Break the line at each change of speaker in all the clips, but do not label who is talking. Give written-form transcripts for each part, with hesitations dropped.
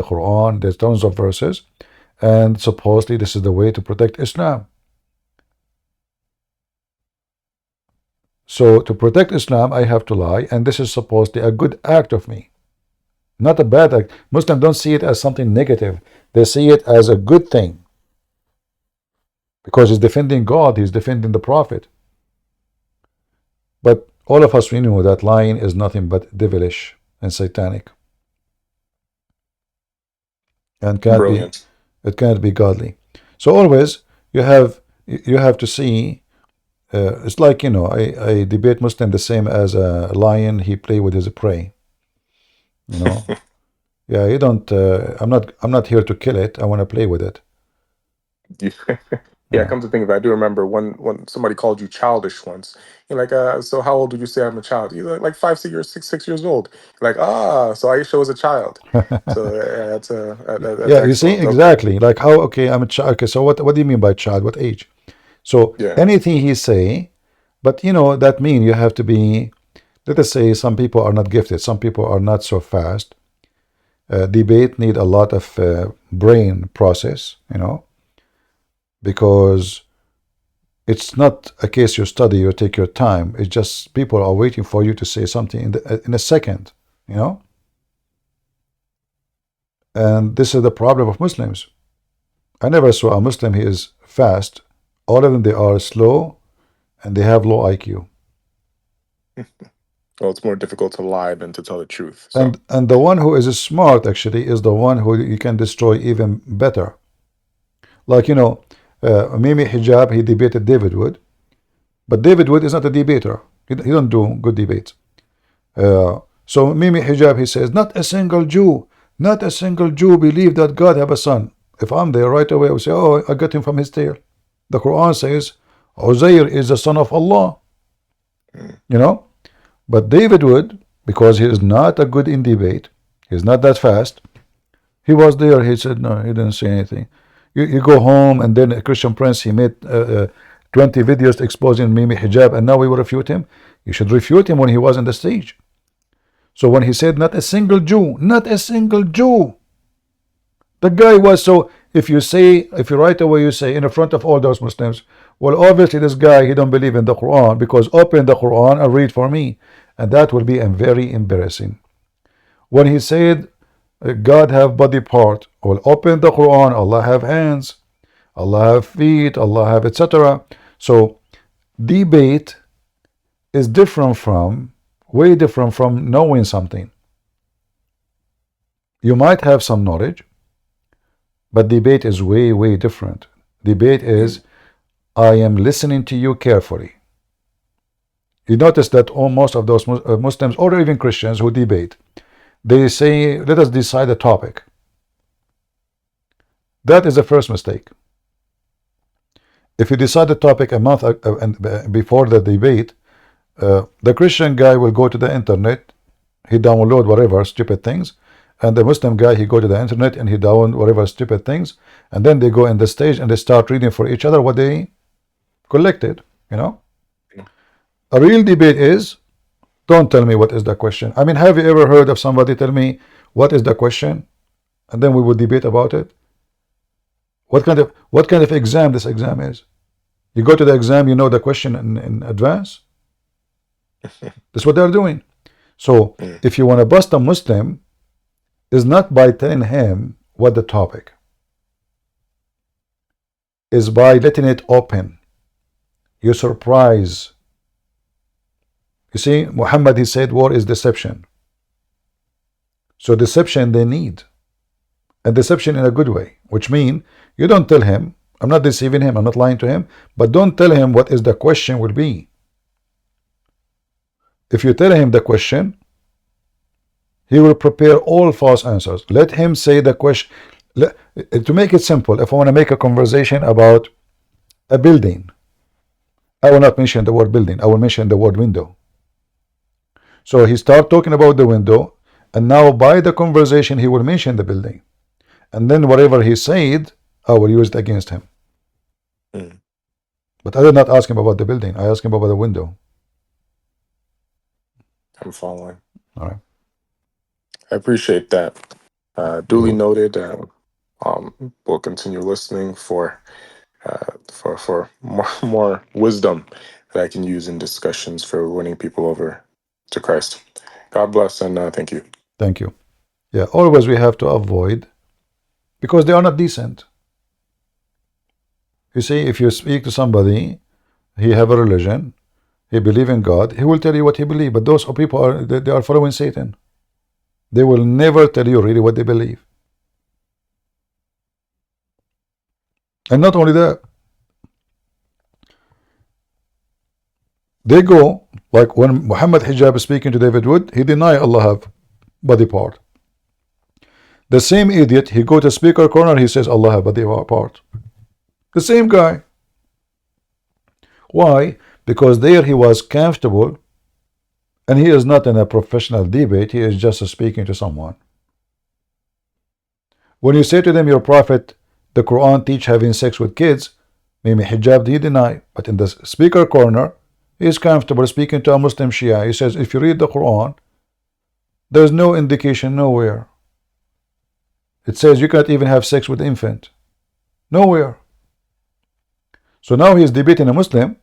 the Quran, there's tons of verses, and supposedly this is the way to protect Islam. So to protect Islam, I have to lie, and this is supposedly a good act of me, not a bad act. Muslims don't see it as something negative; they see it as a good thing because he's defending God, he's defending the Prophet. But all of us, we know that lying is nothing but devilish and satanic, and
Brilliant.
it can't be godly. So always you have to see. It's like, I debate Muslim the same as a lion. He play with his prey. You know, yeah. You don't. I'm not here to kill it. I want to play with it.
Yeah,
Yeah.
come to think of it, I do remember when somebody called you childish once. You're like, so how old would you say I'm a child? You're like 5, 6 years, 6 years old. You're like, so Aisha was a child. So that's
Yeah. You see
excellent. Okay.
exactly like how. Okay, I'm a child. Okay. So what do you mean by child? What age? So
Yeah.
anything he say, but that mean you have to be. Let us say some people are not gifted. Some people are not so fast. Debate need a lot of brain process. Because it's not a case you study, you take your time. It's just people are waiting for you to say something in a second, you know. And this is the problem of Muslims. I never saw a Muslim he is fast. All of them they are slow, and they have low IQ.
Well, it's more difficult to lie than to tell the truth. So
And the one who is smart actually is the one who you can destroy even better. Like Mimi Hijab, he debated David Wood, but David Wood is not a debater. He don't do good debates. So Mimi Hijab, he says, not a single Jew believe that God have a son. If I'm there right away, I would say, oh, I got him from his tail. The Quran says, Uzair is the son of Allah.
mm,
You know? But David Wood, because he is not a good in debate, he's not that fast, he was there, he said, no, he didn't say anything. You go home, and then a Christian Prince, he made 20 videos exposing Mimi Hijab, and now we will refute him. You should refute him when he was on the stage. So when he said not a single Jew, not a single Jew, the guy was so. If you right away you say in front of all those Muslims, well, obviously this guy he don't believe in the Quran, because open the Quran and read for me, and that will be very embarrassing. When he said God have body part, well, open the Quran, Allah have hands, Allah have feet, Allah have etc. So debate is different from, way different from knowing something. You might have some knowledge, but debate is way different. Debate is,
mm,
I am listening to you carefully. You notice that most of those Muslims or even Christians who debate, they say, let us decide a topic. That is the first mistake. If you decide the topic a month before the debate, the Christian guy will go to the internet, he download whatever stupid things, and the Muslim guy, he go to the internet and he download whatever stupid things, and then they go in the stage and they start reading for each other what they collected.
mm.
A real debate is, don't tell me what is the question. I mean, have you ever heard of somebody tell me what is the question, and then we will debate about it? What kind of exam this exam is? You go to the exam, you know the question in advance. That's what they're doing. So
Mm.
if you want to bust a Muslim, is not by telling him what the topic is, by letting it open. You surprise. You see, Muhammad, he said war is deception. So deception they need, and deception in a good way, which means you don't tell him, I'm not deceiving him, I'm not lying to him, but don't tell him what is the question will be. If you tell him the question, he will prepare all false answers. Let him say the question. To make it simple, if I want to make a conversation about a building, I will not mention the word building, I will mention the word window. So he start talking about the window, and now by the conversation he will mention the building, and then whatever he said, I will use it against him.
Mm.
But I did not ask him about the building, I asked him about the window.
I'm following.
All right.
I appreciate that. Duly noted. We'll continue listening for more wisdom that I can use in discussions for winning people over to Christ. God bless and thank you.
Thank you. Yeah, always we have to avoid, because they are not decent. You see, if you speak to somebody, he have a religion, he believe in God, he will tell you what he believe. But those people are they are following Satan. They will never tell you really what they believe. And not only that, they go like when Muhammad Hijab is speaking to David Wood, he deny Allah have body part. The same idiot, he go to speaker corner, he says Allah have body part. The same guy. Why? Because there he was comfortable, and he is not in a professional debate, he is just speaking to someone. When you say to them, your prophet, the Quran teach having sex with kids, maybe hijab he deny, but in the speaker corner, he is comfortable speaking to a Muslim Shia. He says, if you read the Quran, there's no indication nowhere. It says you cannot even have sex with infant. Nowhere. So now he is debating a Muslim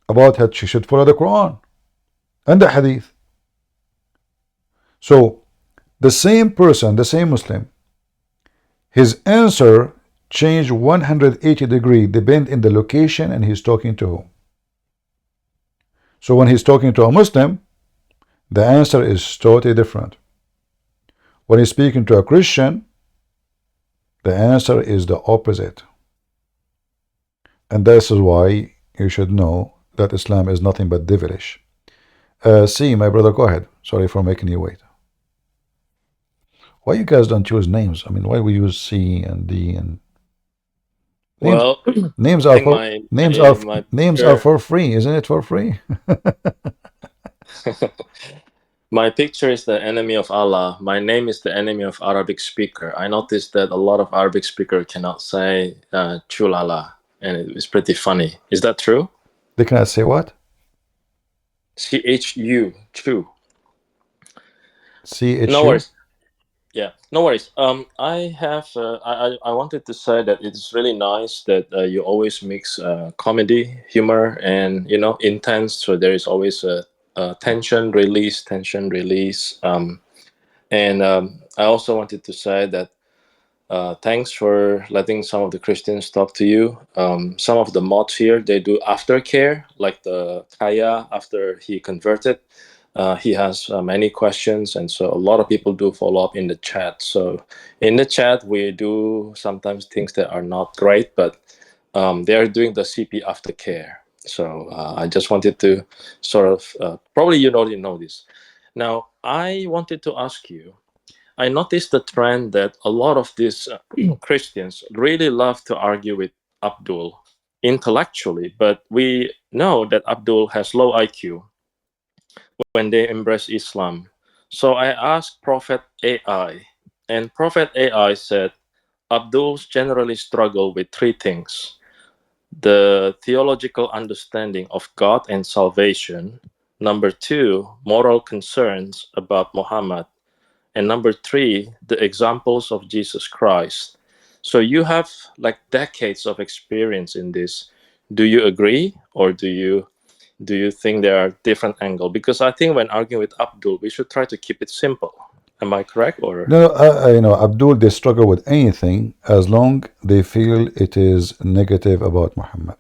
about how she should follow the Quran and the Hadith. So the same person, the same Muslim, his answer changed 180 degrees depending on the location and he's talking to whom. So when he's talking to a Muslim, the answer is totally different. When he's speaking to a Christian, the answer is the opposite. And this is why you should know that Islam is nothing but devilish. C, my brother, go ahead. Sorry for making you wait. Why you guys don't choose names? I mean, why we use C and D and names?
Well,
Names
I
are
think
for names are
picture,
for free, isn't it? For free.
my picture is the enemy of Allah. My name is the enemy of Arabic speaker. I noticed that a lot of Arabic speaker cannot say chulala, and it's pretty funny. Is that true?
They cannot say what?
CHU, chew.
C H
No
U.
worries. Yeah, no worries. I have. I wanted to say that it's really nice that you always mix comedy, humor, and intense. So there is always a tension release, tension release. And I also wanted to say that thanks for letting some of the Christians talk to you. Some of the mods here, they do aftercare, like the Kaya after he converted. He has many questions, and so a lot of people do follow up in the chat. So in the chat, we do sometimes things that are not great, but they are doing the CP aftercare. So I just wanted to sort of, probably you already know this. Now, I wanted to ask you, I noticed the trend that a lot of these Christians really love to argue with Abdul intellectually, but we know that Abdul has low IQ when they embrace Islam. So I asked Prophet AI, and Prophet AI said Abduls generally struggle with three things: the theological understanding of God and salvation, number two, moral concerns about Muhammad, and number three, the examples of Jesus Christ. So you have like decades of experience in this. Do you agree, or do you think there are different angles? Because I think when arguing with Abdul, we should try to keep it simple. Am I correct? Or
No, Abdul, they struggle with anything as long they feel it is negative about Muhammad.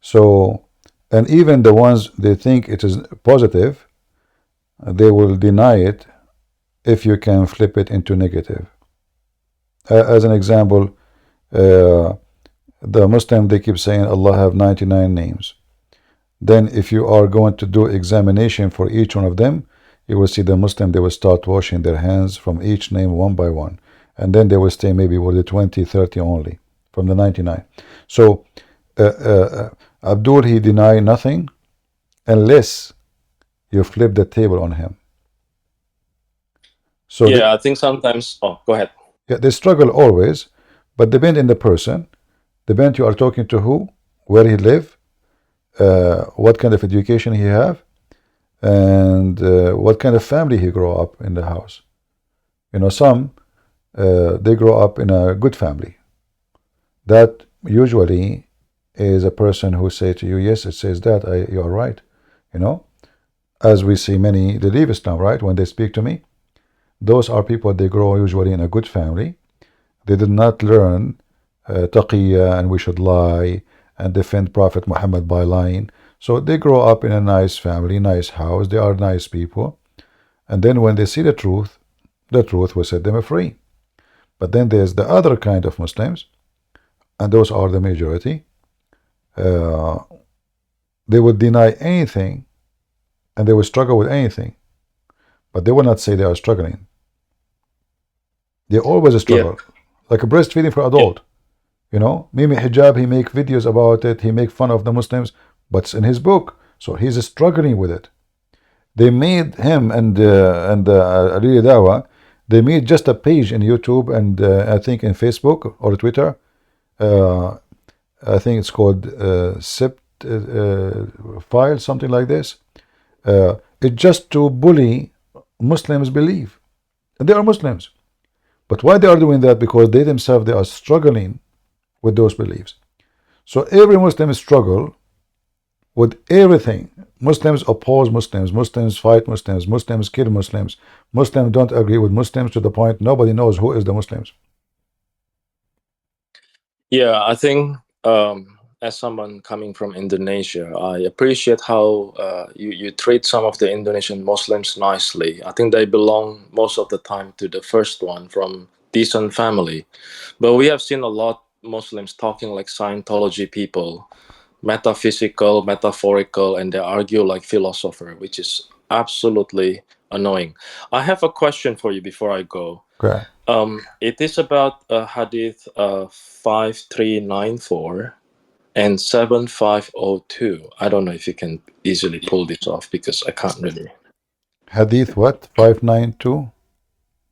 So, and even the ones they think it is positive, they will deny it if you can flip it into negative. As an example, the Muslim, they keep saying Allah have 99 names. Then if you are going to do examination for each one of them, you will see the Muslim, they will start washing their hands from each name one by one. And then they will stay maybe with the 20, 30 only from the 99. So Abdul, he deny nothing unless you flip the table on him. So
yeah, I think sometimes. Oh, go ahead.
yeah, they struggle always, but depend on the person, depend you are talking to who, where he live, what kind of education he have, and what kind of family he grow up in the house. Some they grow up in a good family. That usually is a person who say to you, yes, it says that, you are right. As we see many, they leave Islam, right? When they speak to me, those are people, they grow usually in a good family. They did not learn taqiyya and we should lie and defend Prophet Muhammad by lying. So they grow up in a nice family, nice house. They are nice people. And then when they see the truth will set them free. But then there's the other kind of Muslims, and those are the majority. Uh, they will deny anything and they will struggle with anything, but they will not say they are struggling. They always
Yeah.
struggle, like a breastfeeding for
Yeah.
adult. Mimi Hijab, he make videos about it, he make fun of the Muslims, but it's in his book, so he's struggling with it. They made him and Ali Dawa, they made just a page in YouTube and I think in Facebook or Twitter. Uh, I think it's called SIP file, something like this. It's just to bully Muslims believe. And they are Muslims. But why they are doing that? Because they themselves, they are struggling with those beliefs. So every Muslim struggle with everything. Muslims oppose Muslims. Muslims fight Muslims. Muslims kill Muslims. Muslims don't agree with Muslims to the point nobody knows who is the Muslims.
Yeah, I think as someone coming from Indonesia, I appreciate how you treat some of the Indonesian Muslims nicely. I think they belong most of the time to the first one from decent family. But we have seen a lot Muslims talking like Scientology people, metaphysical, metaphorical, and they argue like philosopher, which is absolutely annoying. I have a question for you before I go.
Okay.
It is about Hadith 5394 and 7502. I don't know if you can easily pull this off because I can't really.
Hadith what? 592?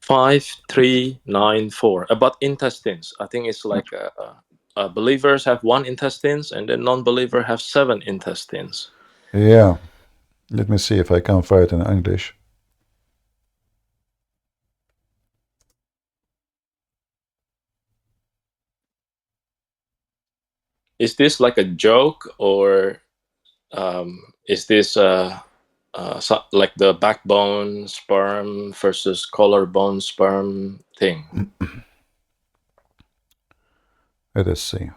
5394 about intestines. I think it's like believers have one intestines and the non-believer have 7 intestines.
Yeah. Let me see if I can find it in English.
Is this like a joke or is this like the backbone sperm versus collarbone sperm thing?
Let us see.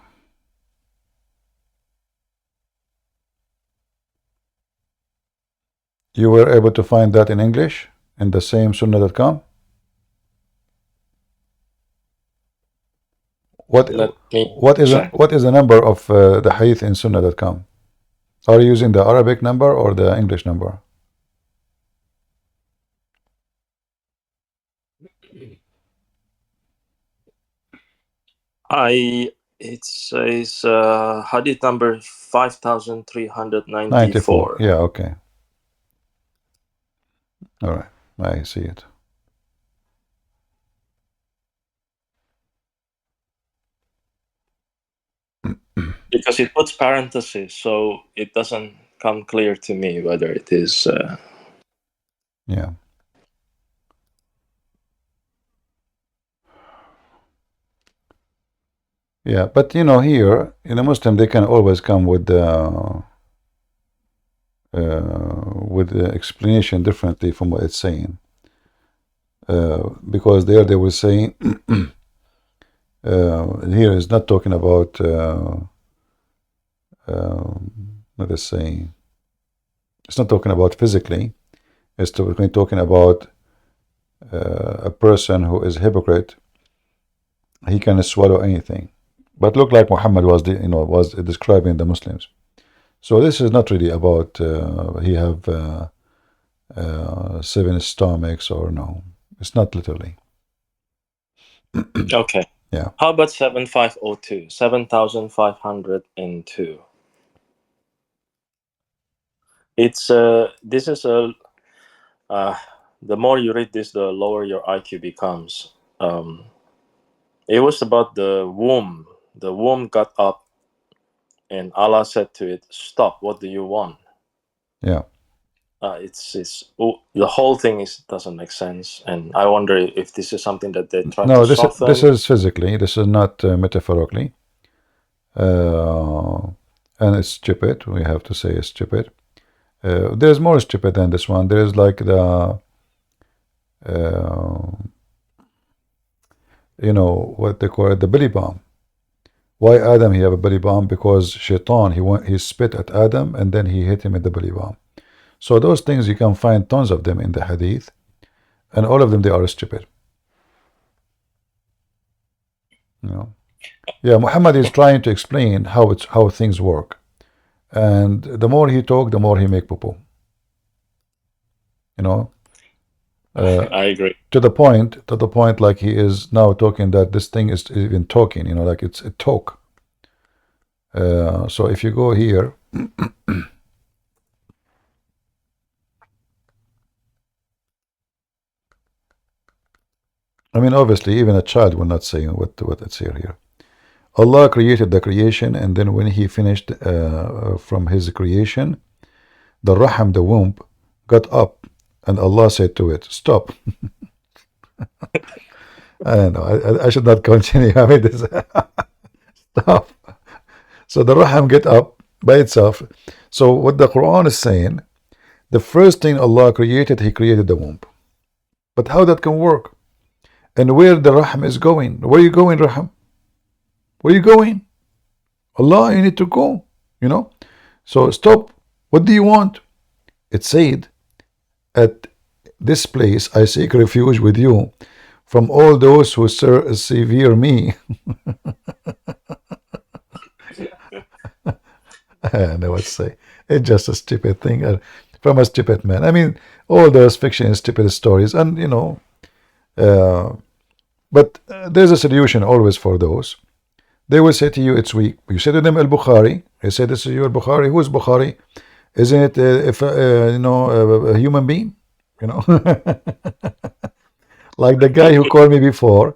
You were able to find that in English in the same sunnah.com? What
Let me check.
what is the number of the hadith in sunnah.com? Are you using the Arabic number or the English number?
It says hadith number
94.
5394.
Yeah, okay. All right. I see it.
Because it puts parentheses, so it doesn't come clear to me whether it is.
Yeah. Yeah, but here in a Muslim they can always come with the explanation differently from what it's saying. Because there they were saying here is not talking about let us say it's not talking about physically. It's talking about a person who is hypocrite. He can swallow anything, but look like Muhammad was was describing the Muslims. So this is not really about he have 7 stomachs or no. It's not literally.
Okay.
Yeah.
How about 7502? 7502. It's this is a the more you read this, the lower your IQ becomes. It was about the womb. The womb got up, and Allah said to it, "Stop. What do you want?"
Yeah.
the whole thing doesn't make sense, and I wonder if this is something that they try
No,
to
this
soften.
is physically. This is not metaphorically. And it's stupid. We have to say it's stupid. There's more stupid than this one. There's like the you know what they call it, the belly bomb. Why Adam he have a belly bomb? Because Shaitan he spit at Adam and then he hit him with the belly bomb. So those things you can find tons of them in the Hadith, and all of them they are stupid. You know. Yeah, Muhammad is trying to explain how things work, and the more he talk, the more he make poo-poo. You know.
I agree.
To the point, like he is now talking that this thing is even talking. You know, like it's a talk. So if you go here. I mean, obviously, even a child will not say what it's here. Allah created the creation, and then when He finished from His creation, the Raham, the womb, got up, and Allah said to it, "Stop." I don't know. I should not continue. I mean, this stop. So the Raham get up by itself. So what the Quran is saying, the first thing Allah created, He created the womb. But how that can work? And where the Raham is going? Where are you going, Raham? Where are you going? Allah, you need to go. You know. So stop. What do you want? It said, at this place I seek refuge with you from all those who severe me. I don't know what to say. It's just a stupid thing from a stupid man. I mean, all those fiction and stupid stories, and you know, but there's a solution always for those. They will say to you, it's weak. You say to them, Al-Bukhari. They say, this is your Bukhari. Who's Bukhari? Isn't it you know, a human being? You know, like the guy who called me before.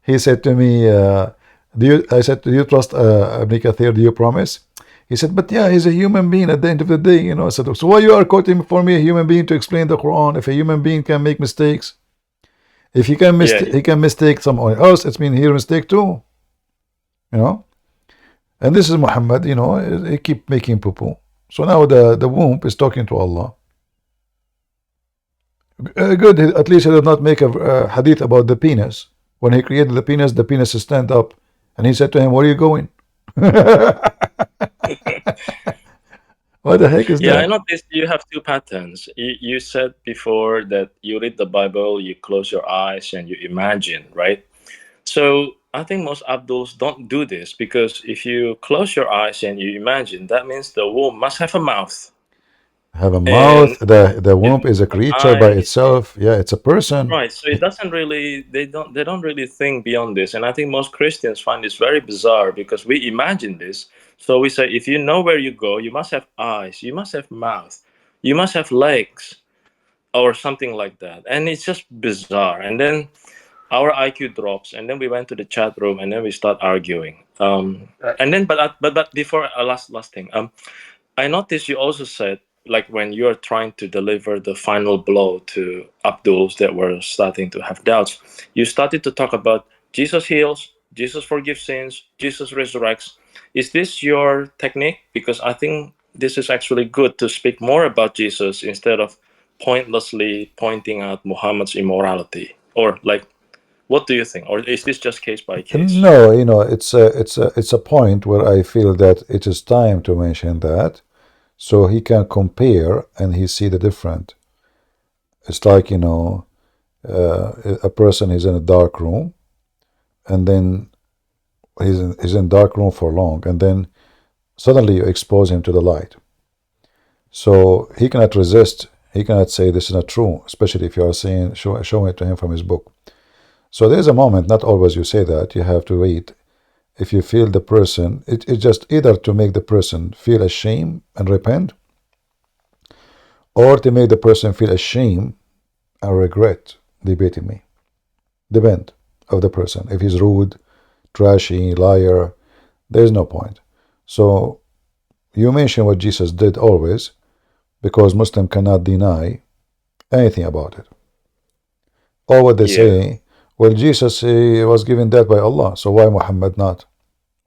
He said to me, I said, do you trust Ibn Kathir? Do you promise? He said, but yeah, he's a human being at the end of the day. You know, I said, so why you are quoting for me a human being to explain the Quran? If a human being can make mistakes, if he can he can mistake someone else, it's mean he mistake too. You know, and this is Muhammad. You know, he keep making poo-poo. So now the womb is talking to Allah. Good. At least he did not make a hadith about the penis. When he created the penis stand up, and he said to him, "Where are you going?" What the heck is that?
Yeah, I noticed you have two patterns. You said before that you read the Bible, you close your eyes and you imagine, right? So I think most Abduls don't do this, because if you close your eyes and you imagine, that means the womb must have a mouth.
Have a
And
mouth. The womb is a creature by
eyes,
itself. Yeah, it's a person.
right? So it doesn't really, they don't really think beyond this. And I think most Christians find this very bizarre, because we imagine this. So we say, if you know where you go, you must have eyes, you must have mouth, you must have legs, or something like that. And it's just bizarre. And then our IQ drops, and then we went to the chat room, and then we start arguing. And then, but before last thing, I noticed you also said, like, when you are trying to deliver the final blow to Abduls that were starting to have doubts, you started to talk about Jesus heals, Jesus forgives sins, Jesus resurrects. Is this your technique? Because I think this is actually good to speak more about Jesus instead of pointlessly pointing out Muhammad's immorality. Or, like, what do you think? Or is this just case by case?
No, you know, it's a point where I feel that it is time to mention that, so he can compare and he see the different. It's like, you know, a person is in a dark room, and then he's in dark room for long, and then suddenly you expose him to the light. So he cannot resist. He cannot say this is not true, especially if you are saying showing it to him from his book. So there's a moment, not always you say that, you have to wait. If you feel the person, it's just either to make the person feel ashamed and repent, or to make the person feel ashamed and regret debating me. Depend of the person. If he's rude, trashy, liar, there's no point. So you mention what Jesus did always, because Muslim cannot deny anything about it. Or what they
Yeah.
say, well, Jesus he was given that by Allah, so why Muhammad not?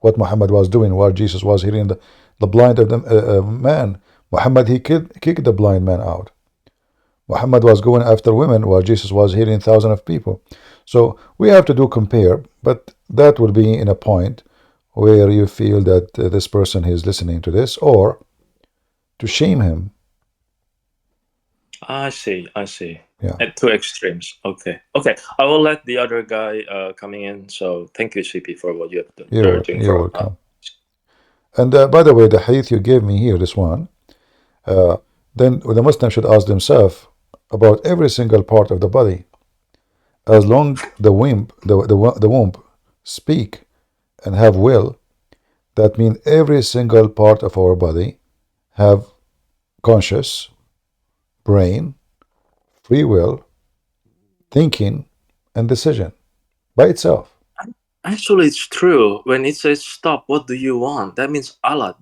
What Muhammad was doing while Jesus was healing the blind man. Muhammad, he kicked the blind man out. Muhammad was going after women while Jesus was healing thousands of people. So we have to do compare, but that will be in a point where you feel that this person is listening to this, or to shame him.
I see.
Yeah.
At two extremes. Okay. I will let the other guy coming in. So thank you, CP, for what you have done.
You're welcome. And by the way, the hadith you gave me here, this one, then the Muslim should ask themselves about every single part of the body. As long the womb speak and have will, that means every single part of our body have conscious, brain, free will, thinking, and decision by itself.
Actually, it's true. When it says stop, what do you want? That means Allah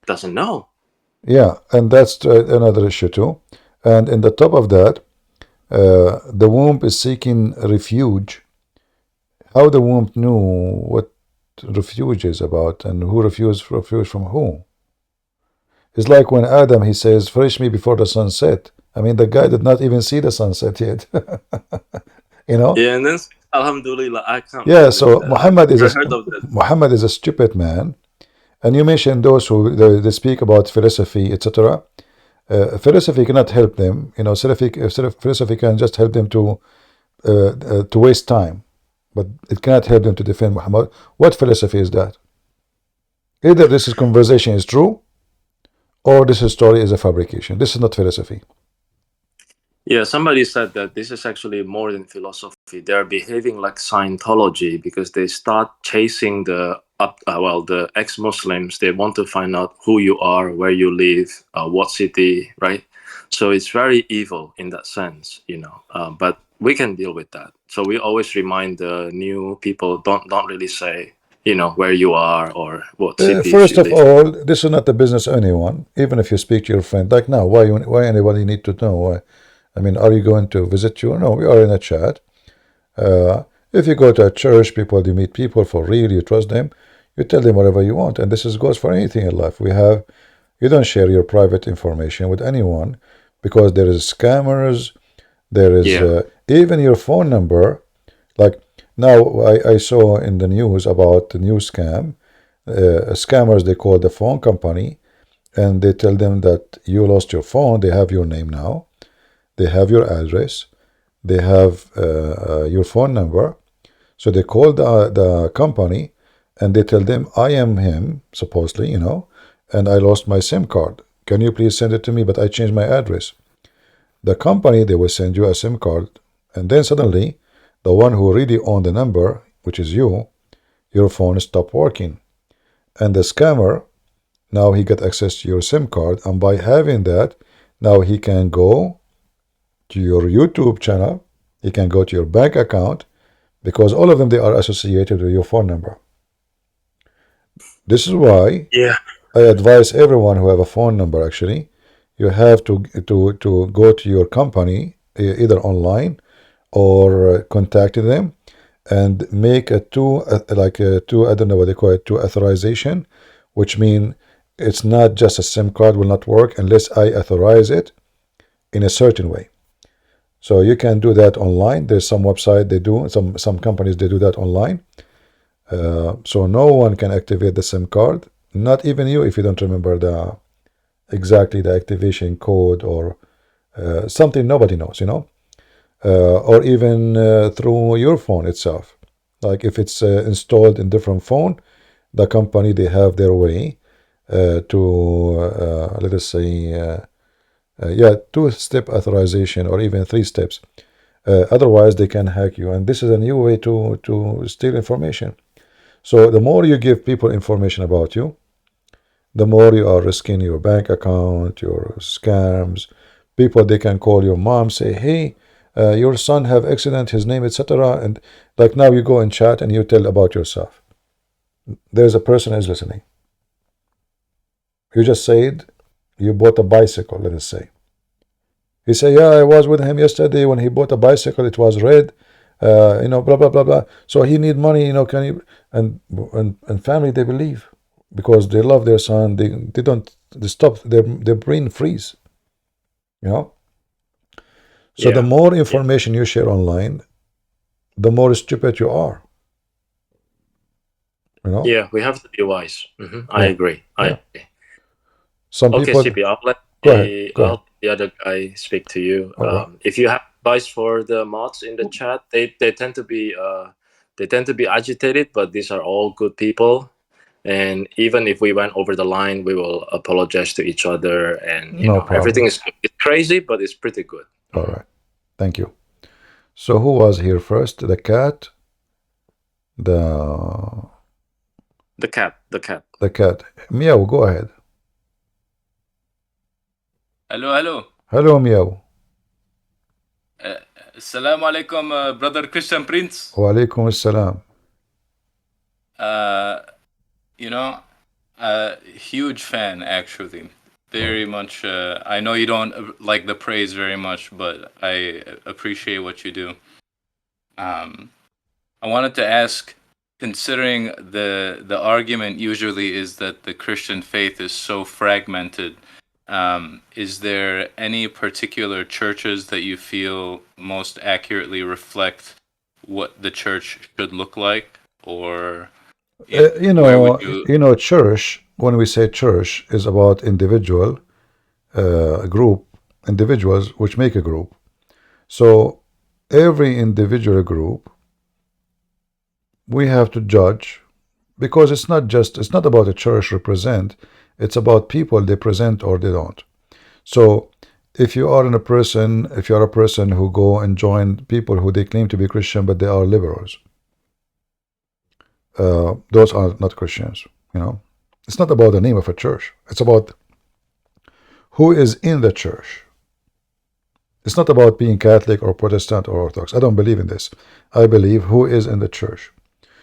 doesn't know.
Yeah, and that's another issue too. And in the top of that, the womb is seeking refuge. How the womb knew what refuge is about and who refused refuge from who? It's like when Adam, he says, "Fetch me before the sun set." I mean, the guy did not even see the sunset yet. You know?
Yeah, and then Alhamdulillah, I can't.
Yeah. So Muhammad is
heard of that.
Muhammad is a stupid man. And you mentioned those who they speak about philosophy, etc. Philosophy cannot help them. You know, philosophy can just help them to waste time, but it cannot help them to defend Muhammad. What philosophy is that? Either this conversation is true, or this story is a fabrication. This is not philosophy.
Yeah, somebody said that this is actually more than philosophy. They're behaving like Scientology because they start chasing the ex-Muslims. They want to find out who you are, where you live, what city, right? So it's very evil in that sense, you know. But we can deal with that. So we always remind the new people, don't really say, you know, where you are or what city.
First of all, this is not the business of anyone. Even if you speak to your friend, like now, why anybody need to know? Why? I mean, are you going to visit you? No, we are in a chat. If you go to a church, you meet people for real, you trust them, you tell them whatever you want. And this goes for anything in life. You don't share your private information with anyone because there is scammers, there is even your phone number. Like now, I saw in the news about the new scam. Scammers, they call the phone company and they tell them that you lost your phone, they have your name now. They have your address, they have your phone number. So they call the company and they tell them, I am him, supposedly, you know, and I lost my SIM card. Can you please send it to me? But I changed my address. The company, they will send you a SIM card. And then suddenly, the one who really owned the number, which is you, your phone stopped working. And the scammer, now he got access to your SIM card. And by having that, now he can go to your YouTube channel, he can go to your bank account, because all of them, they are associated with your phone number. This is why I advise everyone who have a phone number, actually, you have to go to your company, either online or contacting them, and make I don't know what they call it, two authorization, which means it's not just a SIM card will not work unless I authorize it in a certain way. So you can do that online. There's some website they do, some companies they do that online. So no one can activate the SIM card, not even you if you don't remember exactly the activation code or something nobody knows, you know, or even through your phone itself. Like if it's installed in different phone, the company, they have their way to let us say 2-step authorization or even 3 steps. Otherwise, they can hack you, and this is a new way to steal information. So the more you give people information about you, the more you are risking your bank account, your scams. People, they can call your mom, say, hey, your son have accident, his name, etc. And like now you go and chat and you tell about yourself. There's a person who's listening. You just said you bought a bicycle, let us say. He say, yeah, I was with him yesterday when he bought a bicycle. It was red, blah blah blah blah. So he need money, can you? And family, they believe because they love their son. They don't, they stop, their brain freeze. So the more information you share online, the more stupid you are.
Yeah, we have to be wise. I agree. I agree.
Some
Okay,
people.
CP, I'll let
Go ahead.
I'll let the other guy speak to you. If you have advice for the mods in the chat, they tend to be agitated, but these are all good people. And even if we went over the line, we will apologize to each other, and
No problem.
everything is crazy, but it's pretty good.
All right, thank you. So who was here first? The cat. The
cat.
The cat. Meow, go ahead.
Hello.
Hello, Meow.
Assalamu alaikum, brother Christian Prince.
Wa alaikum assalam.
Huge fan, actually. Very much. I know you don't like the praise very much, but I appreciate what you do. I wanted to ask, considering the argument usually is that the Christian faith is so fragmented, is there any particular churches that you feel most accurately reflect what the church should look like, or
church, when we say church, is about individuals which make a group. So every individual group we have to judge, because it's not about a church represent, it's about people they present or they don't. So if you are a person who go and join people who they claim to be Christian but they are liberals, those are not Christians. It's not about the name of a church, it's about who is in the church. It's not about being Catholic or Protestant or Orthodox. I don't believe in this. I believe who is in the church.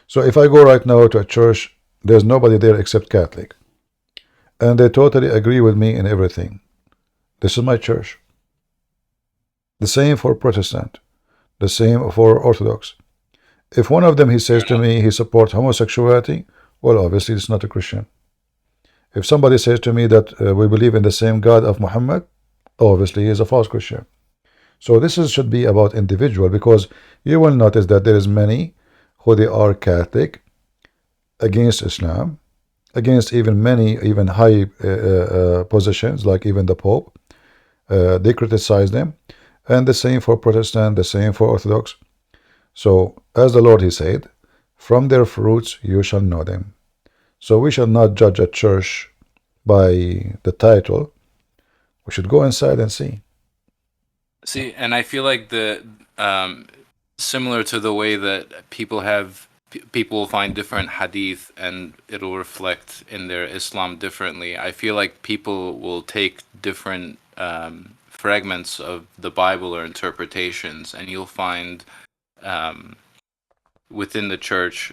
So if I go right now to a church, there's nobody there except Catholic, and they totally agree with me in everything, this is my church. The same for Protestant, the same for Orthodox. If one of them, he says to me he supports homosexuality, well, obviously it's not a Christian. If somebody says to me that we believe in the same God of Muhammad, obviously he is a false Christian. So this should be about individual, because you will notice that there is many who they are Catholic, against Islam, against even high positions, like even the Pope. They criticize them, and the same for Protestant, the same for Orthodox. So as the Lord, he said, from their fruits you shall know them. So we shall not judge a church by the title. We should go inside and see.
And I feel like similar to the way that people find different hadith and it'll reflect in their Islam differently. I feel like people will take different fragments of the Bible or interpretations, and you'll find within the church,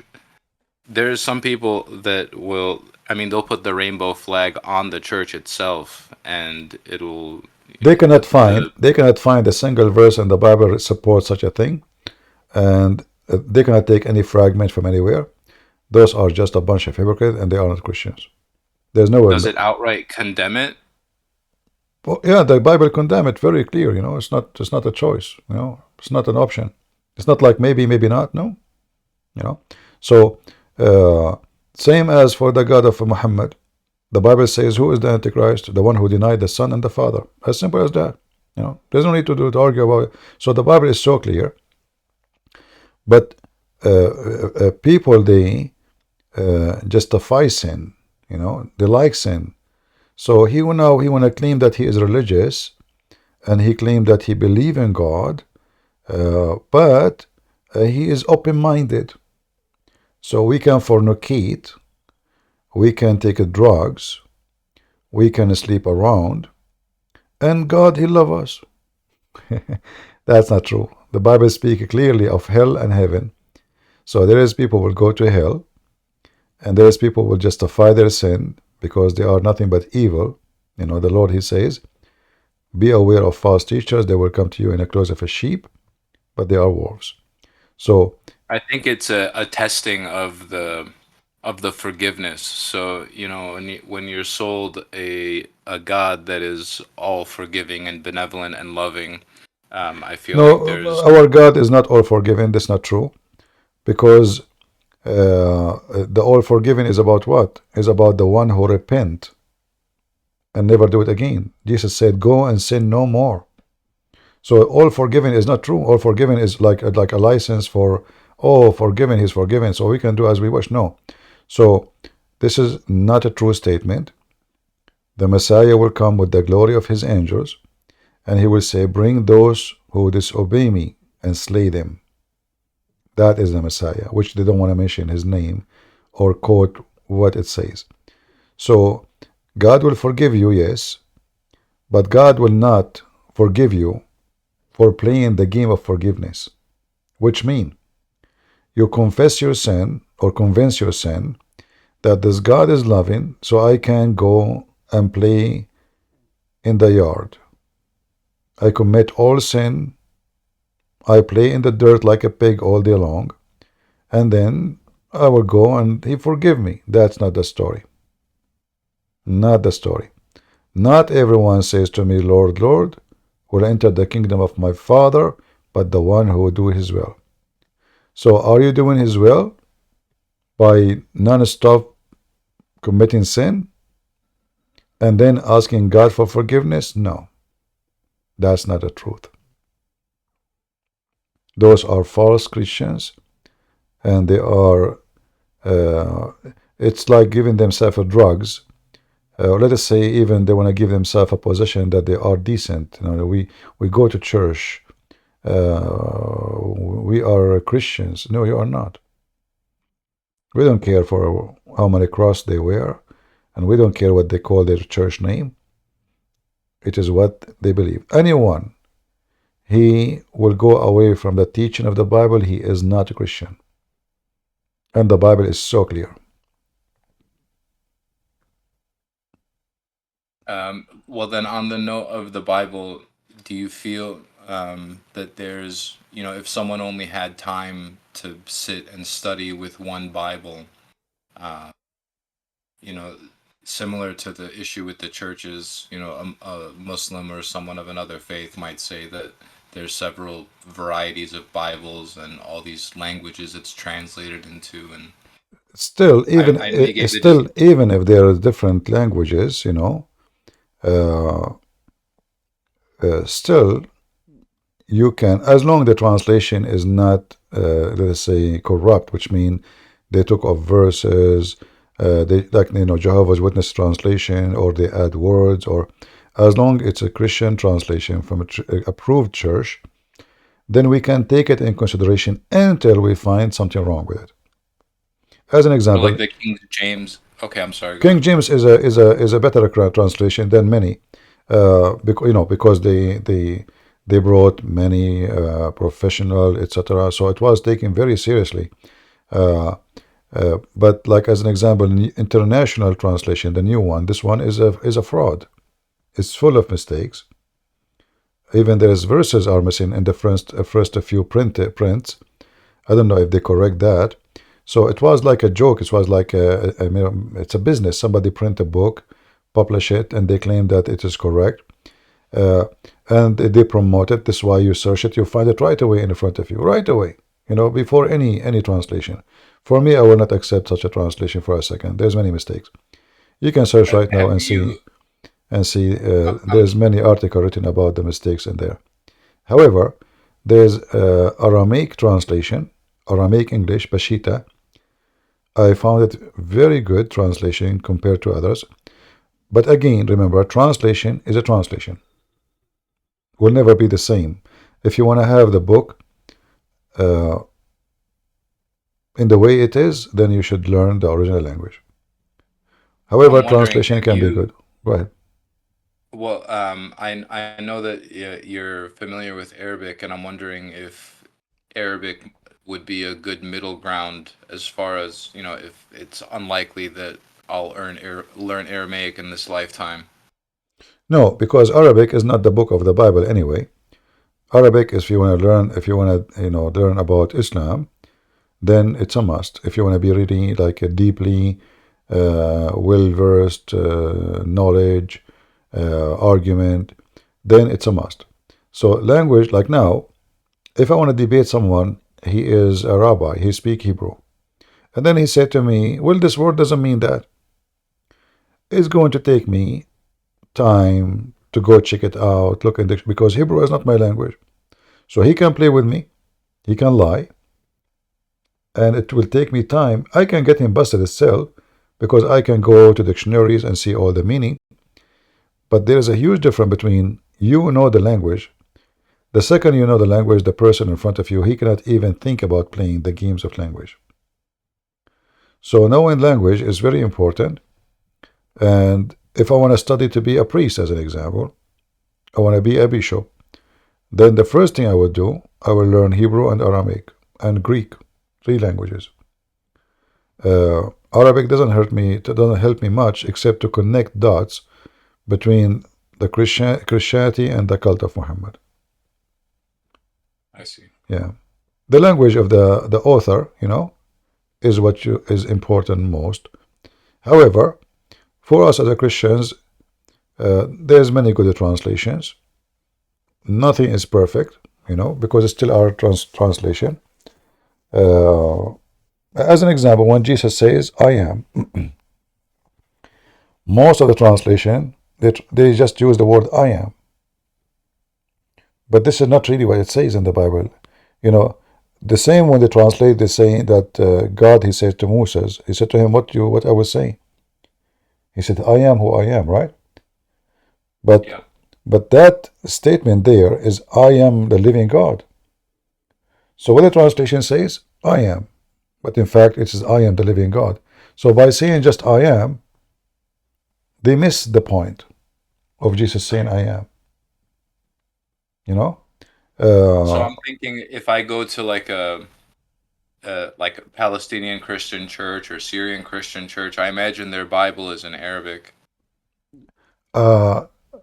there's some people that they'll put the rainbow flag on the church itself, and it'll.
They cannot find a single verse in the Bible that supports such a thing, and they cannot take any fragment from anywhere. Those are just a bunch of hypocrites, and they are not Christians. There's no.
Does it outright condemn it?
Well, yeah, the Bible condemn it very clear. It's not a choice. It's not an option. It's not like maybe not. No. So same as for the God of Muhammad. The Bible says, who is the Antichrist? The one who denied the Son and the Father. As simple as that. There's no need to argue about it. So the Bible is so clear. But people, they justify sin. They like sin. So he want to claim that he is religious, and he claimed that he believes in God, but he is open-minded. So we can fornicate, we can take drugs, we can sleep around, and God, he loves us. That's not true. The Bible speaks clearly of hell and heaven. So there is people who will go to hell, and there is people who will justify their sin because they are nothing but evil. The Lord, he says, Be aware of false teachers. They will come to you in the clothes of a sheep, but they are wolves. So
I think it's a testing of the forgiveness. So when you're sold a God that is all forgiving and benevolent and loving, I feel like
no,
there's
our God is not all forgiving. That's not true, because the all forgiving is about what? Is about the one who repent and never do it again. Jesus said, "Go and sin no more." So all forgiving is not true. All forgiving is like a license for, oh, forgiven, he's forgiven, so we can do as we wish. No. So this is not a true statement. The Messiah will come with the glory of his angels, and he will say, "Bring those who disobey me and slay them." That is the Messiah, which they don't want to mention his name or quote what it says. So God will forgive you, yes, but God will not forgive you for playing the game of forgiveness, which means you confess your sin or convince your sin that this God is loving, so I can go and play in the yard. I commit all sin. I play in the dirt like a pig all day long, and then I will go and he forgive me. That's not the story. Not the story. Not everyone says to me, "Lord, Lord," will enter the kingdom of my Father, but the one who will do his will. So are you doing his will by non-stop committing sin and then asking God for forgiveness? No, that's not the truth. Those are false Christians, and they are, it's like giving themselves drugs. Let us say even they want to give themselves a position that they are decent. We go to church. We are Christians. No, you are not. We don't care for how many crosses they wear, and we don't care what they call their church name. It is what they believe. Anyone, he will go away from the teaching of the Bible, he is not a Christian. And the Bible is so clear.
well, then on the note of the Bible, do you feel that there's, if someone only had time to sit and study with one Bible, uh, you know, similar to the issue with the churches, a Muslim or someone of another faith might say that there's several varieties of Bibles and all these languages it's translated into, and
Still, even
I know you gave the
even if there are different languages, uh, still you can, as long the translation is not, let us say, corrupt, which means they took off verses, they like Jehovah's Witness translation, or they add words, or as long it's a Christian translation from a approved church, then we can take it in consideration until we find something wrong with it. As an example,
like the King James. Okay, I'm sorry. Go
King
ahead.
James is a better translation than many, because they brought many professional, etc. So it was taken very seriously. But like as an example, international translation, the new one, this one is a fraud. It's full of mistakes. Even there's verses are missing in the first few prints. I don't know if they correct that. So it was like a joke. It was like it's a business. Somebody print a book, publish it, and they claim that it is correct. Uh, and they promote it. This is why you search it, you find it right away in front of you, right away. Before any translation. For me, I will not accept such a translation for a second. There's many mistakes. You can search right now
Have
and
you?
see.
I'm
There's many articles written about the mistakes in there. However, there's Aramaic translation, Aramaic English, Pashita. I found it very good translation compared to others. But again, remember, translation is a translation. Will never be the same. If you want to have the book uh, in the way it is, then you should learn the original language. However,
I'm wondering,
translation
have
can be
you?
good. Go ahead.
Well, I know that you're familiar with Arabic, and I'm wondering if Arabic would be a good middle ground as far as, if it's unlikely that I'll learn Aramaic in this lifetime.
No, because Arabic is not the book of the Bible anyway. Arabic, if you want to learn, if you want to, learn about Islam, then it's a must. If you want to be really like a deeply well-versed knowledge, argument, then it's a must. So language, like now, if I want to debate someone, he is a rabbi, he speaks Hebrew. And then he said to me, well, this word doesn't mean that. It's going to take me time to go check it out, look in the, because Hebrew is not my language. So he can play with me, he can lie, and it will take me time. I can get him busted still, because I can go to dictionaries and see all the meaning. But there is a huge difference between you know the language. The second you know the language, the person in front of you, he cannot even think about playing the games of language. So knowing language is very important. And if I want to study to be a priest, as an example, I want to be a bishop, then the first thing I would do, I will learn Hebrew and Aramaic and Greek, 3 languages. Arabic doesn't help me much, except to connect dots between the Christianity and the cult of Muhammad.
I see.
Yeah, the language of the author, is what is important most. However, for us as a Christians, there's many good translations. Nothing is perfect, because it's still our translation. As an example, when Jesus says, I am, most of the translation, they just use the word I am. But this is not really what it says in the Bible. The same when they translate, they say that God, he said to Moses, he said to him, what I was saying. He said, I am who I am, right? But
Yeah.
But that statement there is, I am the living God. So what the translation says, I am. But in fact, it says, I am the living God. So by saying just I am, they miss the point of Jesus saying I am.
So I'm thinking, if I go to like a Palestinian Christian church or Syrian Christian church, I imagine their Bible is in Arabic.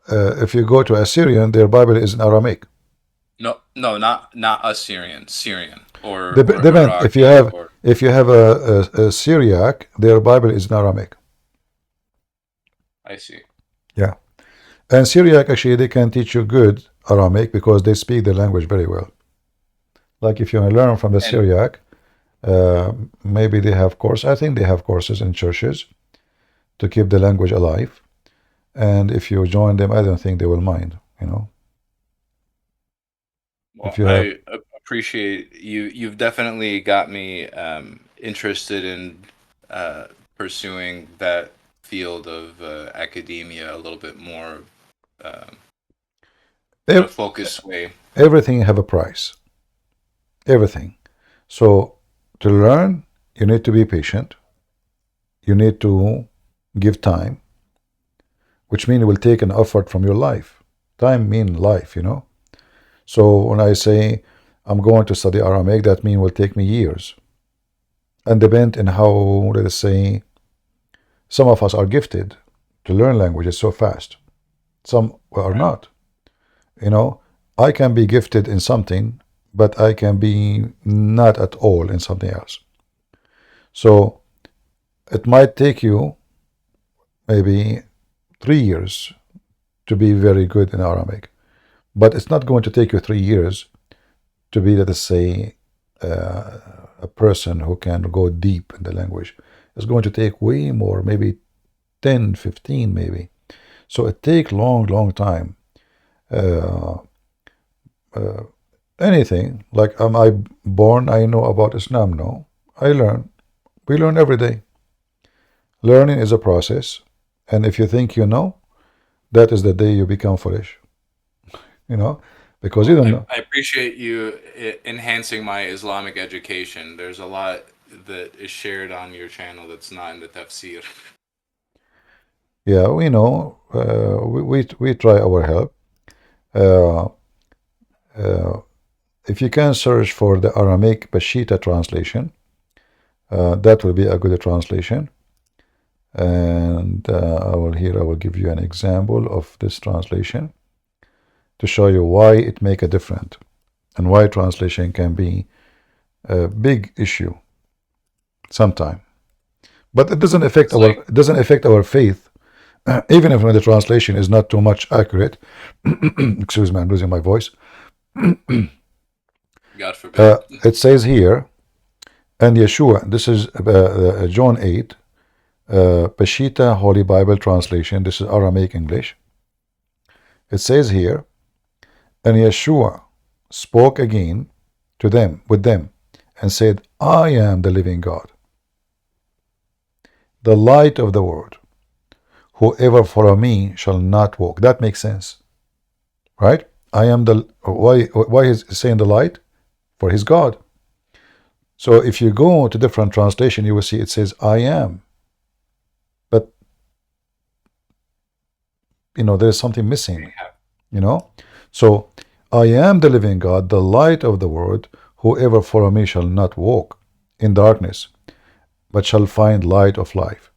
If you go to a Syrian, their Bible is in Aramaic.
No, not Assyrian, Syrian or
Depends.
Iraqi
If you have a Syriac, their Bible is in Aramaic.
I see.
Yeah, and Syriac, actually, they can teach you good Aramaic because they speak the language very well. Like if you want to learn from the Syriac, maybe they have courses. I think they have courses in churches to keep the language alive. And if you join them, I don't think they will mind.
Well,
If you have,
I appreciate you. You've definitely got me interested in pursuing that field of academia a little bit more in a focused way.
Everything have a price. Everything. So to learn, you need to be patient. You need to give time, which means it will take an effort from your life. Time means life, So when I say I'm going to study Aramaic, that means it will take me years. And depend on how, let's say, some of us are gifted to learn languages so fast. Some are not. I can be gifted in something, but I can be not at all in something else. So it might take you maybe 3 years to be very good in Aramaic. But it's not going to take you 3 years to be, let's say, a person who can go deep in the language. It's going to take way more, maybe 10, 15 maybe. So it takes long time. Anything, like am I born, I know about Islam? No. I learn. We learn every day. Learning is a process. And if you think you know, that is the day you become foolish. Because you don't know.
I appreciate you enhancing my Islamic education. There's a lot that is shared on your channel that's not in the tafsir.
Yeah, we know. We try our help. If you can search for the Aramaic Peshitta translation, that will be a good translation. And I will give you an example of this translation to show you why it make a difference and why translation can be a big issue sometime. But it doesn't affect our faith, even if when the translation is not too much accurate. Excuse me, I'm losing my voice.
God forbid.
It says here, and Yeshua, this is John 8, Peshitta Holy Bible Translation. This is Aramaic English. It says here, and Yeshua spoke again to them, with them, and said, I am the living God, the light of the world. Whoever follow me shall not walk. That makes sense, right? I am the, why is he saying the light? For his God. So if you go to different translation, you will see it says, I am. But, there's something missing, So, I am the living God, the light of the world. Whoever follow me shall not walk in darkness, but shall find light of life.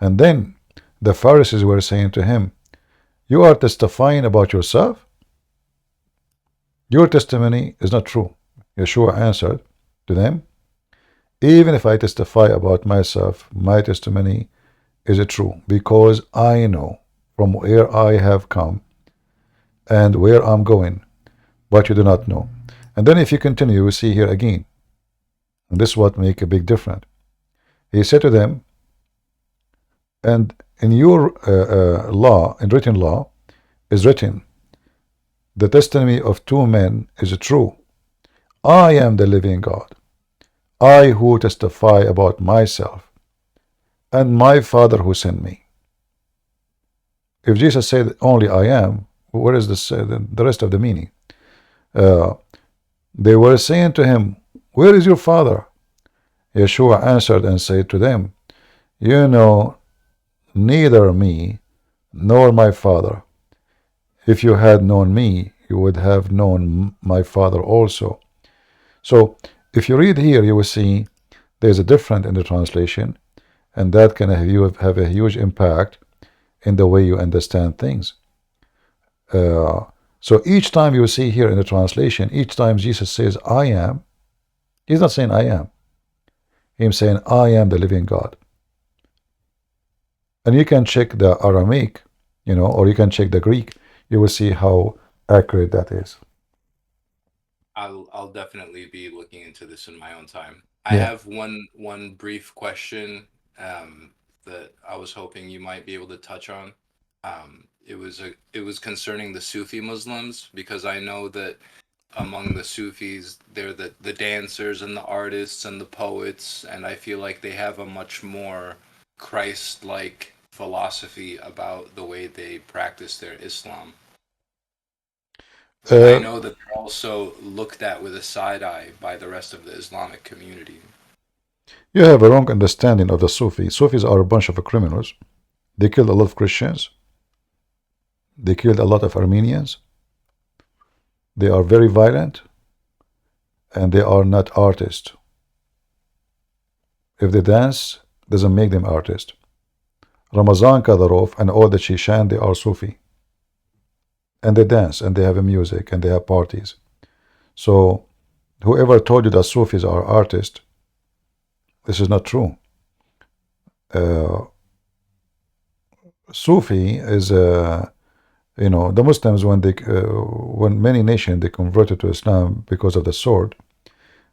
And then the Pharisees were saying to him, you are testifying about yourself? Your testimony is not true. Yeshua answered to them, even if I testify about myself, my testimony is true, because I know from where I have come and where I'm going, but you do not know. And then if you continue, we see here again, and this is what make a big difference. He said to them, and in your law, in written law, is written, the testimony of two men is true. I am the living God, I who testify about myself, and my Father who sent me. If Jesus said only I am, where is this, the rest of the meaning? They were saying to him, where is your Father? Yeshua answered and said to them, you know neither me nor my Father. If you had known me, you would have known my Father also. So if you read here, you will see there's a difference in the translation, and that can have a huge impact in the way you understand things. So each time you see here in the translation, each time Jesus says, I am, he's not saying I am. He's saying, I am the living God. And you can check the Aramaic, or you can check the Greek. You will see how accurate that is.
I'll definitely be looking into this in my own time. I have one brief question that I was hoping you might be able to touch on. It was concerning the Sufi Muslims, because I know that among the Sufis, they're the dancers and the artists and the poets, and I feel like they have a much more Christ-like philosophy about the way they practice their Islam. I know that they're also looked at with a side eye by the rest of the Islamic community.
You have a wrong understanding of the Sufis. Sufis are a bunch of criminals. They killed a lot of Christians. They killed a lot of Armenians. They are very violent, and they are not artists. If they dance, doesn't make them artists. Ramazan Kadyrov and all the Shishan, they are Sufi. And they dance, and they have a music, and they have parties. So whoever told you that Sufis are artists, this is not true. Sufi is, the Muslims, when many nations, they converted to Islam because of the sword,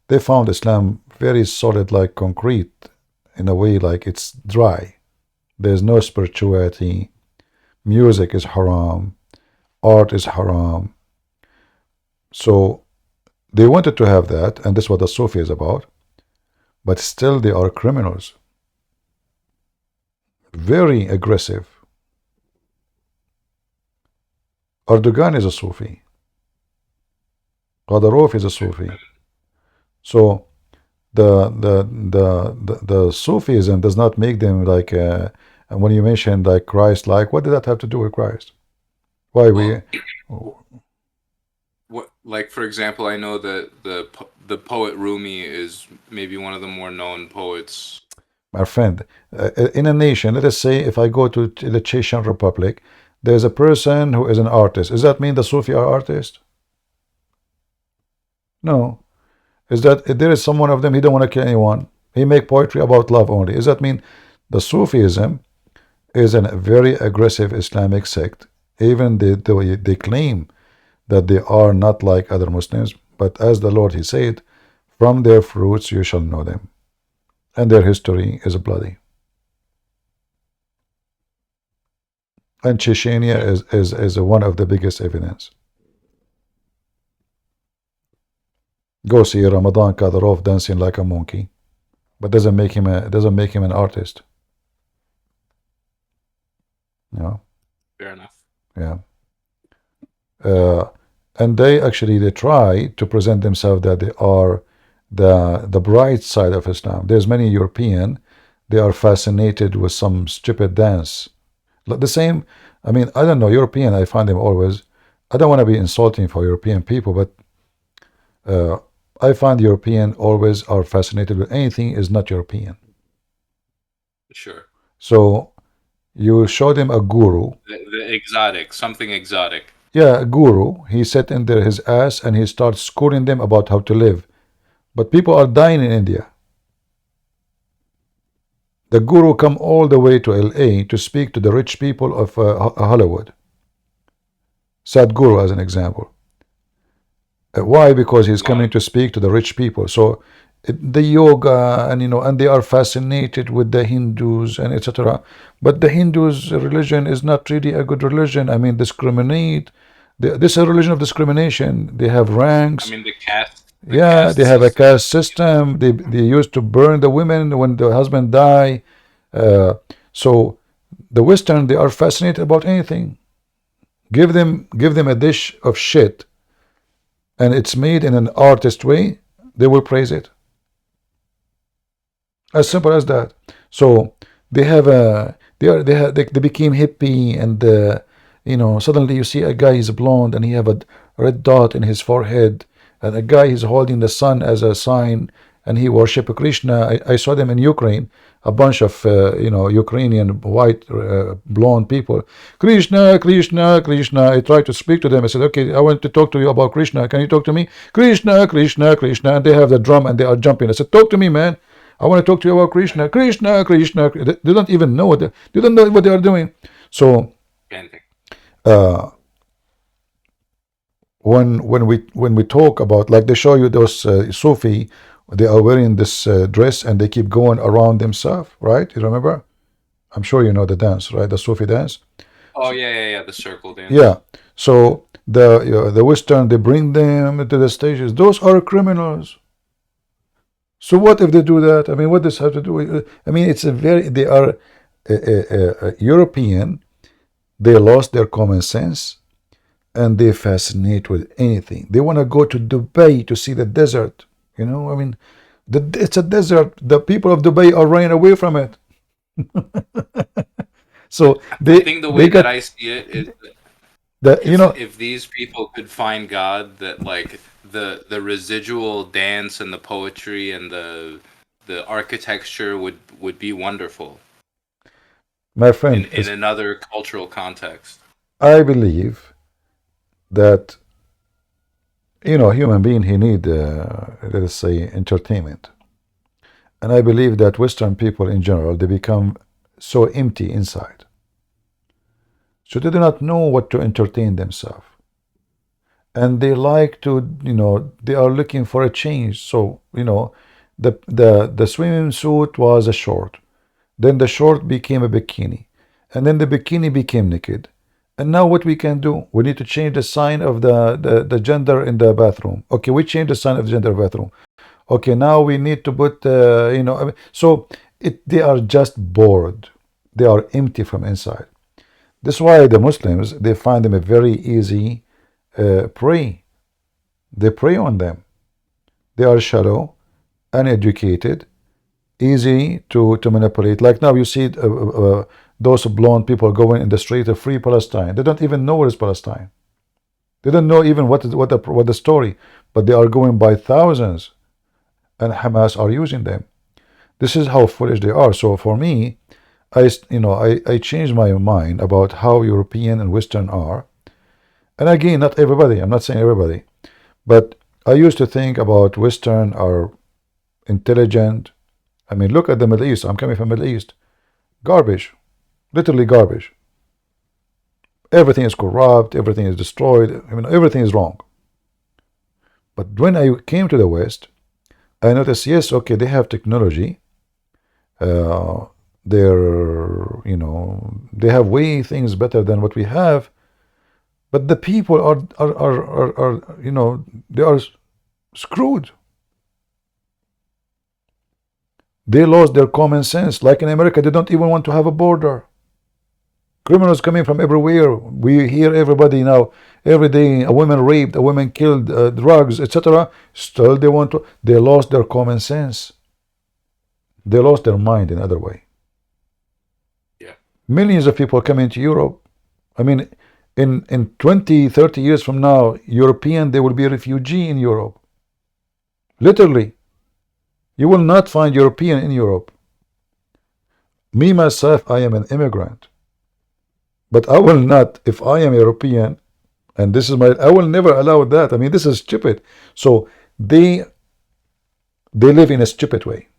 they found Islam very solid like concrete, in a way like it's dry. There's no spirituality. Music is haram. Art is haram. So they wanted to have that, and this is what the Sufi is about. But still they are criminals. Very aggressive. Erdogan is a Sufi. Kadyrov is a Sufi. So the Sufism does not make them like, when you mentioned like Christ-like, what did that have to do with Christ? Why
what, like, for example, I know that the poet Rumi is maybe one of the more known poets.
My friend, in a nation, let us say if I go to the Chechen Republic, there's a person who is an artist. Does that mean the Sufi are artists? No. Is that there is someone of them, he don't want to kill anyone. He make poetry about love only. Does that mean the Sufism is a very aggressive Islamic sect? Even they claim that they are not like other Muslims, but as the Lord he said, from their fruits you shall know them, and their history is bloody. And Chechnya is one of the biggest evidence. Go see Ramadan Kadyrov dancing like a monkey, but doesn't make him an artist. No.
Fair enough.
Yeah. And they try to present themselves that they are the bright side of Islam. There's many European, they are fascinated with some stupid dance. The same, I mean, I don't know, European, I find them always, I don't want to be insulting for European people, but I find European always are fascinated with anything is not European.
Sure.
So you show them a guru.
The exotic, something exotic.
Yeah, a guru. He sat in there his ass and he starts schooling them about how to live. But people are dying in India. The guru come all the way to LA to speak to the rich people of Hollywood. Sadhguru as an example. Why? Because he's coming to speak to the rich people. So the yoga and they are fascinated with the Hindus and etc. But the Hindus' religion is not really a good religion. I mean, discriminate. This is a religion of discrimination. They have ranks.
I mean, the caste.
Yeah, they have a caste system. They used to burn the women when the husband die. So the Western, they are fascinated about anything. Give them a dish of shit, and it's made in an artist way, they will praise it. As simple as that. So they have they became hippie, and suddenly you see a guy is blonde and he have a red dot in his forehead, and a guy is holding the sun as a sign, and he worship Krishna. I saw them in Ukraine, a bunch of Ukrainian white blonde people. Krishna, Krishna, Krishna. I tried to speak to them. I said, okay, I want to talk to you about Krishna. Can you talk to me? Krishna, Krishna, Krishna. And they have the drum and they are jumping. I said, talk to me, man. I want to talk to you about Krishna. Krishna, Krishna. They don't even know they don't know what they are doing. So when we talk about, like they show you those Sufi, they are wearing this dress and they keep going around themselves, right? You remember? I'm sure you know the dance, right? The Sufi dance.
Oh yeah, the circle dance.
Yeah. So the Western, they bring them to the stages. Those are criminals. So what if they do that? I mean, what does have to do with? I mean, they are European. They lost their common sense, and they fascinate with anything. They want to go to Dubai to see the desert. I mean, it's a desert. The people of Dubai are running away from it. So
I think the way that I see it is if these people could find God, that like the residual dance and the poetry and the architecture would be wonderful.
My friend,
in another cultural context.
I believe that human being, he need let us say entertainment, and I believe that Western people in general, they become so empty inside, so they do not know what to entertain themselves, and they like to they are looking for a change. So the swimming suit was a short, then the short became a bikini, and then the bikini became naked. And now what we can do? We need to change the sign of the gender in the bathroom. Okay, we change the sign of the gender bathroom. Okay, now we need to put so they are just bored. They are empty from inside. That's why the Muslims, they find them a very easy prey. They prey on them. They are shallow, uneducated, easy to manipulate. Like now you see those blonde people going in the street of Free Palestine. They don't even know where is Palestine. They don't know even what the story, but they are going by thousands, and Hamas are using them. This is how foolish they are. So for me, I changed my mind about how European and Western are. And again, not everybody. I'm not saying everybody, but I used to think about Western are intelligent. I mean, look at the Middle East. I'm coming from Middle East. Garbage, literally garbage. Everything is corrupt. Everything is destroyed. I mean, everything is wrong. But when I came to the West, I noticed, yes, okay, they have technology. They have way things better than what we have. But the people are they are screwed. They lost their common sense. Like in America, they don't even want to have a border. Criminals coming from everywhere. We hear everybody now, every day, a woman raped, a woman killed, drugs, etc. Still they want to, they lost their common sense. They lost their mind in other way.
Yeah.
Millions of people coming to Europe. I mean, in 20, 30 years from now, European, they will be a refugee in Europe. Literally. You will not find European in Europe. Me, myself, I am an immigrant. But I will not, if I am European, and this is I will never allow that. I mean, this is stupid. So they live in a stupid way.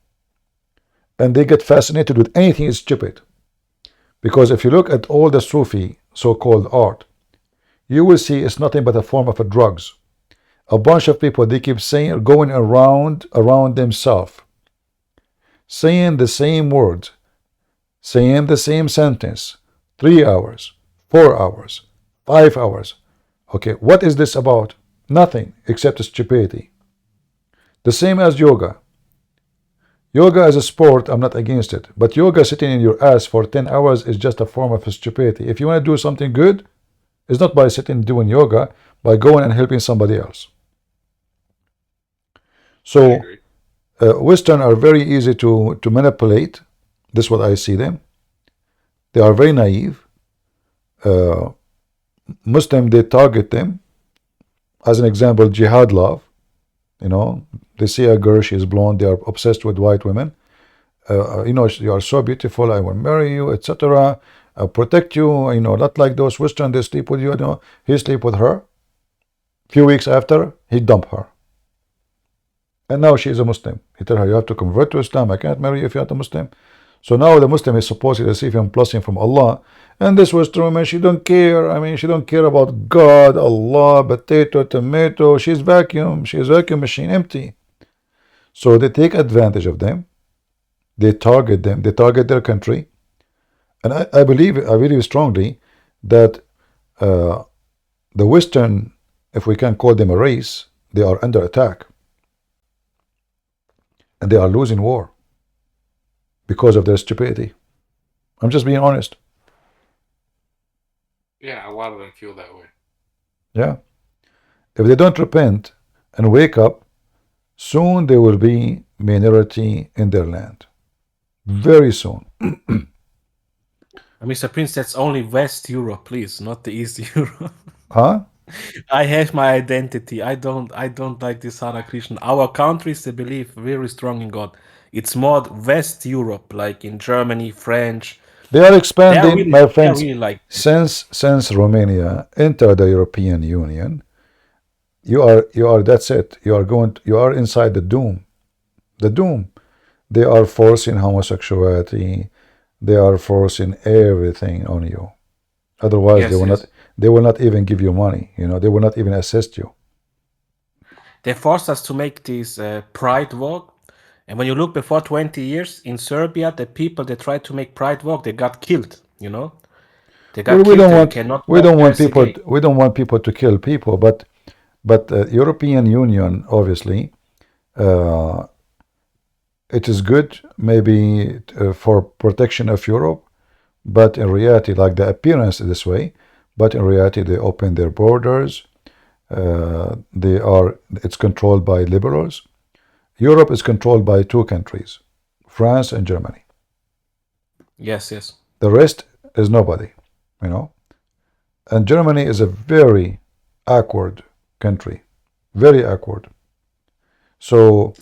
And they get fascinated with anything is stupid. Because if you look at all the Sufi so-called art, you will see it's nothing but a form of a drugs. A bunch of people, they keep saying, going around themselves, saying the same words, saying the same sentence, 3 hours, 4 hours, 5 hours. Okay, what is this about? Nothing except stupidity. The same as yoga. Yoga as a sport, I'm not against it. But yoga sitting in your ass for 10 hours is just a form of stupidity. If you want to do something good, it's not by sitting doing yoga, by going and helping somebody else. So, Western are very easy to manipulate. This is what I see them. They are very naive. Muslim, they target them. As an example, jihad love. They see a girl, she is blonde, they are obsessed with white women. You are so beautiful, I will marry you, etc. Protect you, not like those Western, they sleep with you, he sleep with her. Few weeks after, he dump her. And now she is a Muslim. He tell her, you have to convert to Islam, I can't marry you if you're not a Muslim. So now the Muslim is supposed to receive him blessing from Allah. And this Western woman, she don't care. I mean, she don't care about God, Allah, potato, tomato. She's vacuum. She's vacuum machine, empty. So they take advantage of them. They target them. They target their country. And I believe strongly that the Western, if we can call them a race, they are under attack. And they are losing war because of their stupidity. I'm just being honest.
Yeah, a lot of them feel that way.
Yeah. If they don't repent and wake up, soon they will be minority in their land. Very soon.
Mr. Prince, that's only West Europe, please, not the East Europe.
Huh?
I have my identity. I don't like this Hare Krishna. Our countries, they believe very strong in God. It's more West Europe, like in Germany, French.
They are expanding, my friends.
Really like
since Romania entered the European Union, you are that's it. You are inside the doom. The doom. They are forcing homosexuality. They are forcing everything on you. Otherwise,
Yes,
they will not even give you money. They will not even assist you.
They forced us to make this pride walk. And when you look before 20 years in Serbia, the people that tried to make pride walk, they got killed, They got
Well,
killed. They cannot
we don't
walk
want
there
people.
again.
We don't want people to kill people. But European Union, obviously, it is good maybe for protection of Europe. But in reality, like the appearance is this way. But in reality, they open their borders. It's controlled by liberals. Europe is controlled by two countries, France and Germany.
Yes.
The rest is nobody, And Germany is a very awkward country, very awkward. So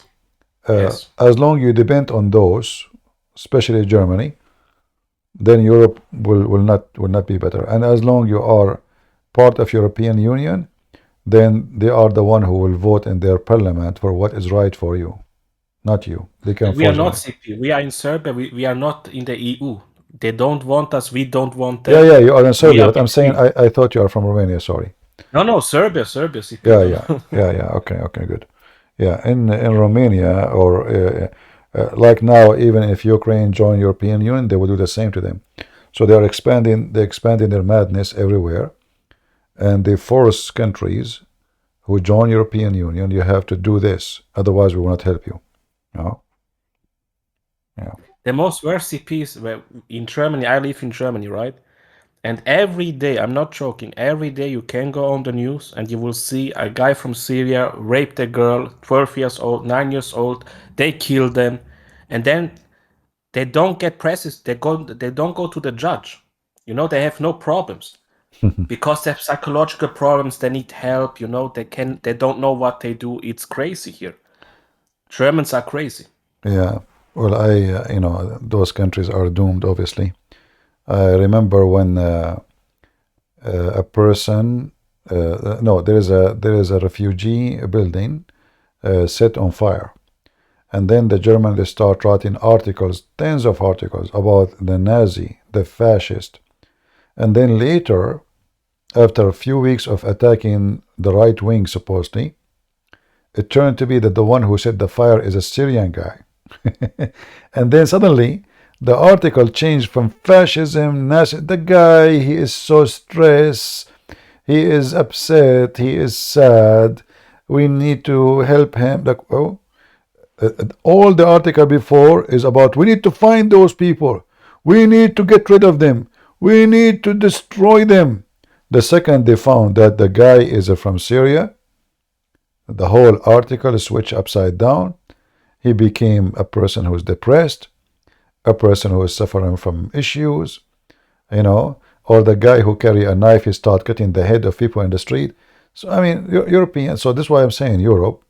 Yes.
As long you depend on those, especially Germany, then Europe will not be better. And as long you are part of European Union, then they are the one who will vote in their parliament for what is right for you, not you. They can
We are
force
not
it.
CP. We are in Serbia. We are not in the EU. They don't want us. We don't want
Yeah,
them.
yeah, you are in
We
Serbia,
are
but I'm saying
between.
I thought you are from Romania. Sorry.
No, Serbia, CP.
Yeah,
No,
yeah,
no.
yeah. Okay, good. Yeah, in Romania or like now, even if Ukraine join European Union, they will do the same to them. So they are expanding their madness everywhere, and they force countries who join European Union, you have to do this, otherwise we will not help you. No? Yeah.
The most worst CPs were in Germany. I live in Germany, right? And every day, I'm not joking, every day you can go on the news and you will see a guy from Syria raped a girl, 12 years old, 9 years old. They kill them, and then they don't get presses. They don't go to the judge. You know, they have no problems because they have psychological problems. They need help. You know, they don't know what they do. It's crazy here. Germans are crazy.
Yeah. Well, those countries are doomed, obviously. I remember when a person, no, there is a refugee building set on fire. And then the Germans, they start writing articles, tens of articles about the Nazi, the fascist. And then later, after a few weeks of attacking the right wing, supposedly, it turned to be that the one who set the fire is a Syrian guy. And then suddenly, the article changed from fascism, Nazi. The guy, he is so stressed, he is upset, he is sad. We need to help him. Like, oh, all the article before is about we need to find those people, we need to get rid of them, we need to destroy them. The second they found that the guy is from Syria, the whole article switched upside down. He became a person who is depressed, a person who is suffering from issues, or the guy who carry a knife, he start cutting the head of people in the street. So I mean, European. So this is why I'm saying Europe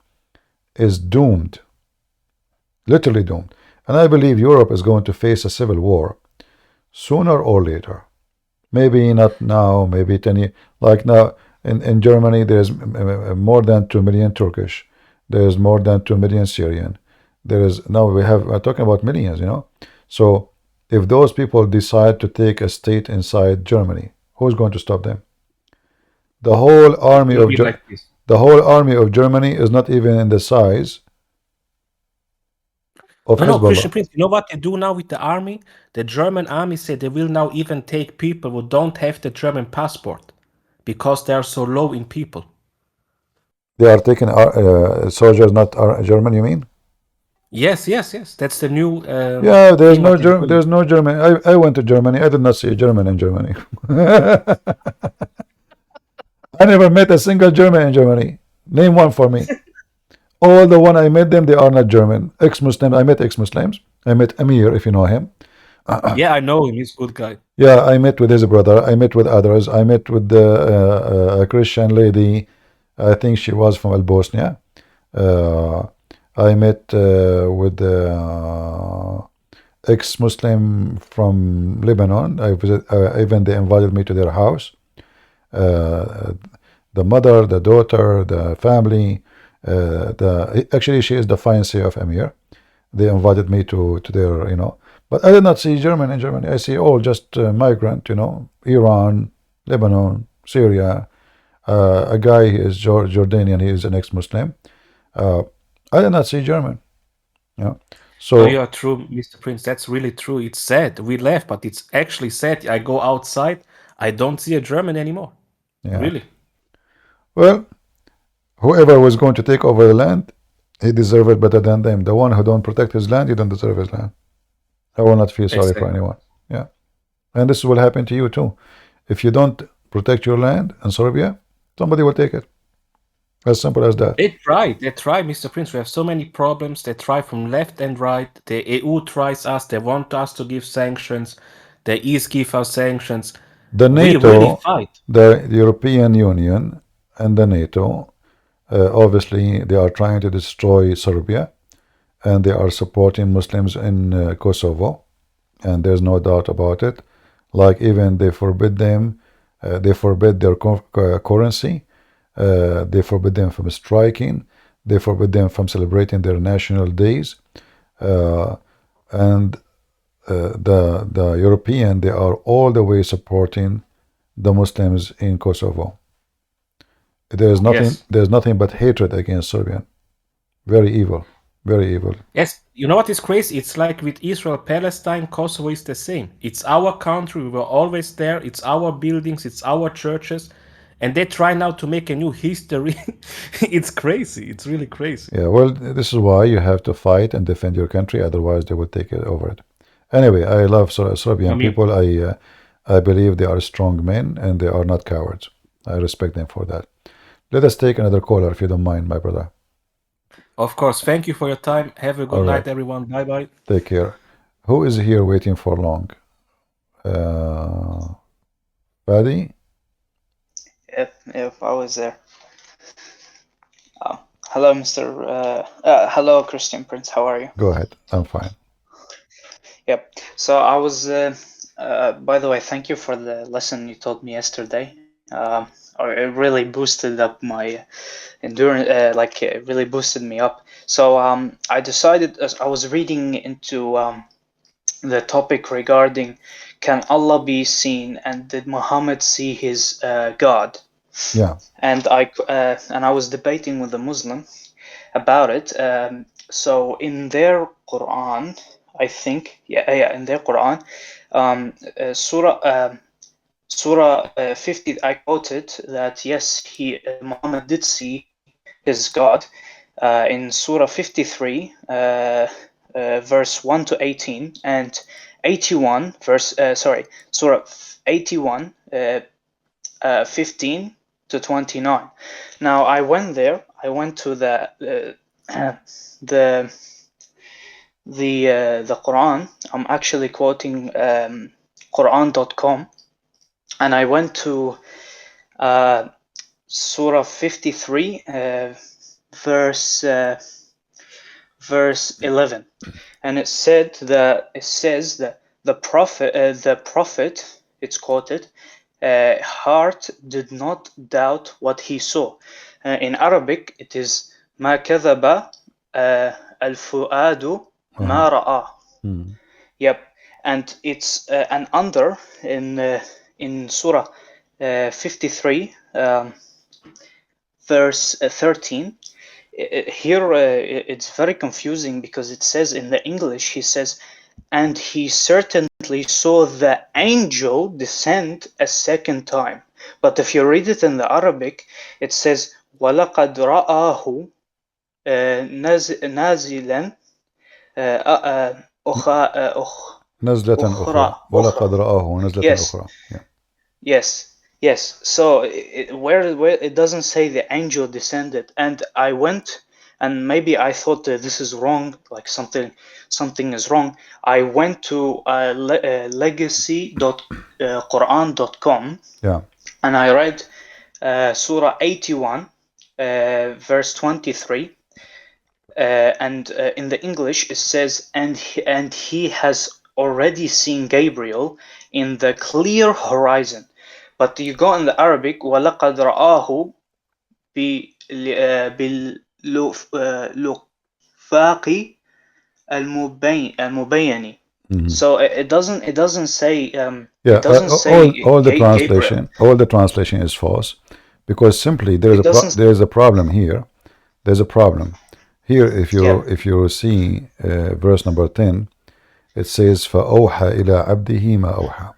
is doomed, literally doomed. And I believe Europe is going to face a civil war sooner or later. Maybe not now, maybe 10 years. Like now in Germany, there's more than 2 million Turkish. There's more than 2 million Syrian. We're talking about millions, So if those people decide to take a state inside Germany, who's going to stop them? The whole army of the whole army of Germany is not even in the size of
No, Christian
Hezbollah.
Prince, you know what they do now with the army? The German army said they will now even take people who don't have the German passport because they are so low in people.
They are taking soldiers, not German, you mean?
Yes. That's the new
Yeah, there's
thing
no
what they're doing.
there's no German. I went to Germany. I did not see a German in Germany. I never met a single German in Germany. Name one for me. All the one I met them, they are not German. Ex-Muslims. I met ex-Muslims. I met Amir, if you know him.
Yeah, I know him. He's a good guy.
Yeah, I met with his brother. I met with others. I met with a Christian lady. I think she was from Bosnia. I met with ex-Muslim from Lebanon. Even they invited me to their house. The mother, the daughter, the family. Actually, she is the fiancée of Amir. They invited me to their, But I did not see German in Germany. I see all just migrant, Iran, Lebanon, Syria. A guy is Jordanian. He is an ex-Muslim. I did not see German. So
you are true, Mr. Prince. That's really true. It's sad. We left, but it's actually sad. I go outside, I don't see a German anymore.
yeah.
Really.
Well, whoever was going to take over the land, he deserved it better than them. The one who don't protect his land, he don't deserve his land. I will not feel sorry for anyone. Yeah. And this will happen to you too. If you don't protect your land in Serbia, somebody will take it. As simple as that.
They try, Mr. Prince. We have so many problems. They try from left and right. The EU tries us. They want us to give sanctions. The East give us sanctions.
The
we
NATO,
really fight.
the European Union and the NATO, obviously they are trying to destroy Serbia. and they are supporting Muslims in Kosovo, and there's no doubt about it. Like even they forbid them, they forbid their currency, they forbid them from striking, they forbid them from celebrating their national days, and the European, they are all the way supporting the Muslims in Kosovo. There's nothing but hatred against Serbian. Very evil. Very evil.
Yes, you know what is crazy? It's like with Israel, Palestine, Kosovo is the same. It's our country. We were always there. It's our buildings. It's our churches. And they try now to make a new history. It's crazy. It's really crazy.
Yeah, well, this is why you have to fight and defend your country. Otherwise, they will take it over it. Anyway, I love Serbian people. I believe they are strong men and they are not cowards. I respect them for that. Let us take another caller, if you don't mind, my brother.
Of course. Thank you for your time. Have a good night, everyone. Bye-bye.
Take care. Who is here waiting for long? Paddy?
If I was there. Hello, hello, Christian Prince. How are you?
Go ahead. I'm fine.
Yep. So I was, by the way, thank you for the lesson you taught me yesterday. It really boosted up my endurance, it really boosted me up. So I decided, as I was reading into the topic regarding can Allah be seen and did Muhammad see his God?
Yeah.
And I was debating with a Muslim about it. So in their Quran, I think, in their Quran, Surah 50, I quoted that yes, Muhammad did see his God in Surah 53, verse 1 to 18, and 81, Surah 81, 15 to 29. Now I went there. I went to the Quran. I'm actually quoting Quran.com, and I went to Surah 53, verse 11, and it says that the prophet, it's quoted, heart did not doubt what he saw. In Arabic, it is ما كذب الفؤاد ما رأى. Yep, and it's an under in Surah 53, verse 13. Here it's very confusing because it says in the English, he says, and he certainly saw the angel descend a second time. But if you read it in the Arabic, it says وَلَقَدْ رَآهُ نازلا
نزلة أخرى ولقد رآه نزلة أخرى.
Yes. So where it doesn't say the angel descended, and I went, and maybe I thought this is wrong, like something is wrong. I went to legacy.quran.com, and I read Surah 81, verse 23, and in the English it says, and he has already seen Gabriel in the clear horizon. But you go in the Arabic, وَلَقَدْ رَآهُ بِالْأُفَاقِ الْمُبَيَّنِ. So it doesn't say
all the translation, all the translation is false, because simply there is a problem here. There's a problem here. If you see verse number 10, it says فَأَوْحَى إِلَىٰ عَبْدِهِ مَا أَوْحَى.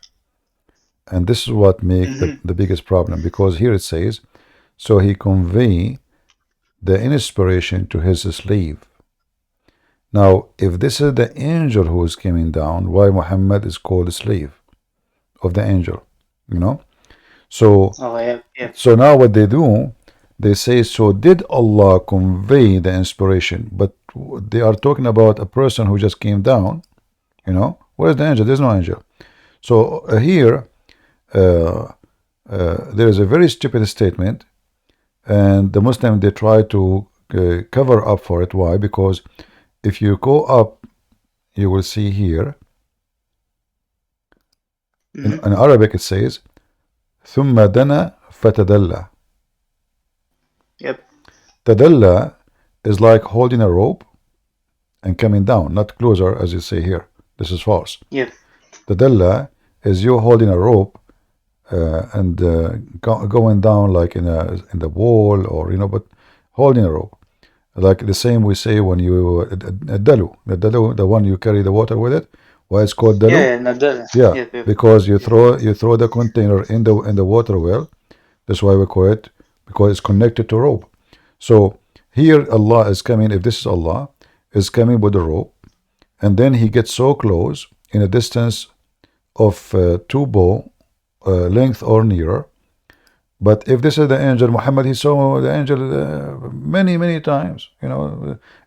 And this is what makes the biggest problem, because here it says, so he convey the inspiration to his slave. Now, if this is the angel who is coming down, why Muhammad is called a slave of the angel? You know? So, so now what they do, they say, so did Allah convey the inspiration? But they are talking about a person who just came down. You know? Where's the angel? There's no angel. So here, there is a very stupid statement, and the Muslim, they try to cover up for it. Why? Because if you go up, you will see here in Arabic it says ثم دنا فتدلى.
Yep.
Tadalla is like holding a rope and coming down, not closer as you say here. This is false.
Yep.
Tadalla is you holding a rope and going down like in the wall, or but holding a rope, like the same we say when you dalu, the one you carry the water with it. Why it's called dalu?
Yeah, no,
Yeah,
yep.
because you throw the container in the water well. That's why we call it, because it's connected to rope. So here Allah is coming. If this is Allah, is coming with a rope, and then he gets so close in a distance of 2 bow length or nearer. But if this is the angel Muhammad, he saw the angel many times.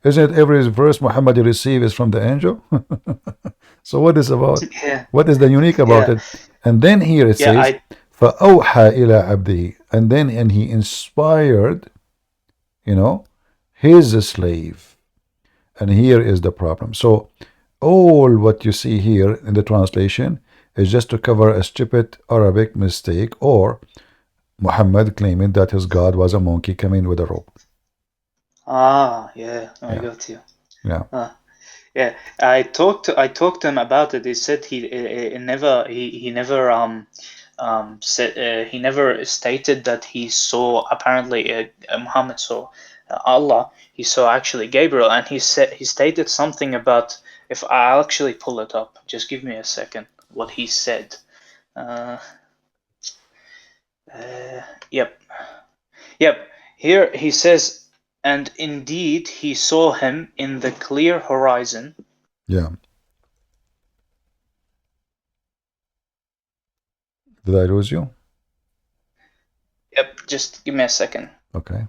Isn't it every verse Muhammad receives is from the angel? So what is about?
Yeah.
What is the unique about it? And then here it says, فَأَوْحَى إِلَىٰ عَبْدِهِ, and he inspired, his slave. And here is the problem. So all what you see here in the translation is just to cover a stupid Arabic mistake, or Muhammad claiming that his God was a monkey coming with a rope.
Yeah, I got you.
Yeah.
Yeah, I talked to him about it. He said he never said he never stated that he saw, apparently Muhammad saw Allah. He saw actually Gabriel, and he stated something about, if I'll actually pull it up, just give me a second, what he said. Yep. Here he says, and indeed he saw him in the clear horizon.
Yeah. Did I lose you?
Yep, just give me a second.
Okay.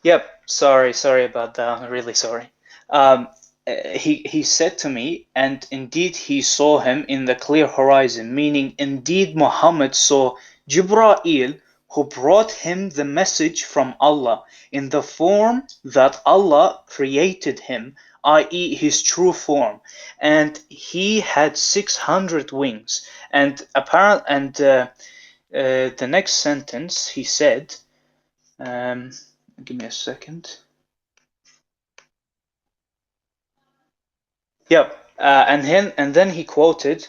Yep, sorry about that. I'm really sorry. He said to me, and indeed he saw him in the clear horizon, meaning indeed Muhammad saw Jibreel, who brought him the message from Allah in the form that Allah created him, i.e. his true form, and he had 600 wings. And the next sentence he said, give me a second. Yep, and then he quoted.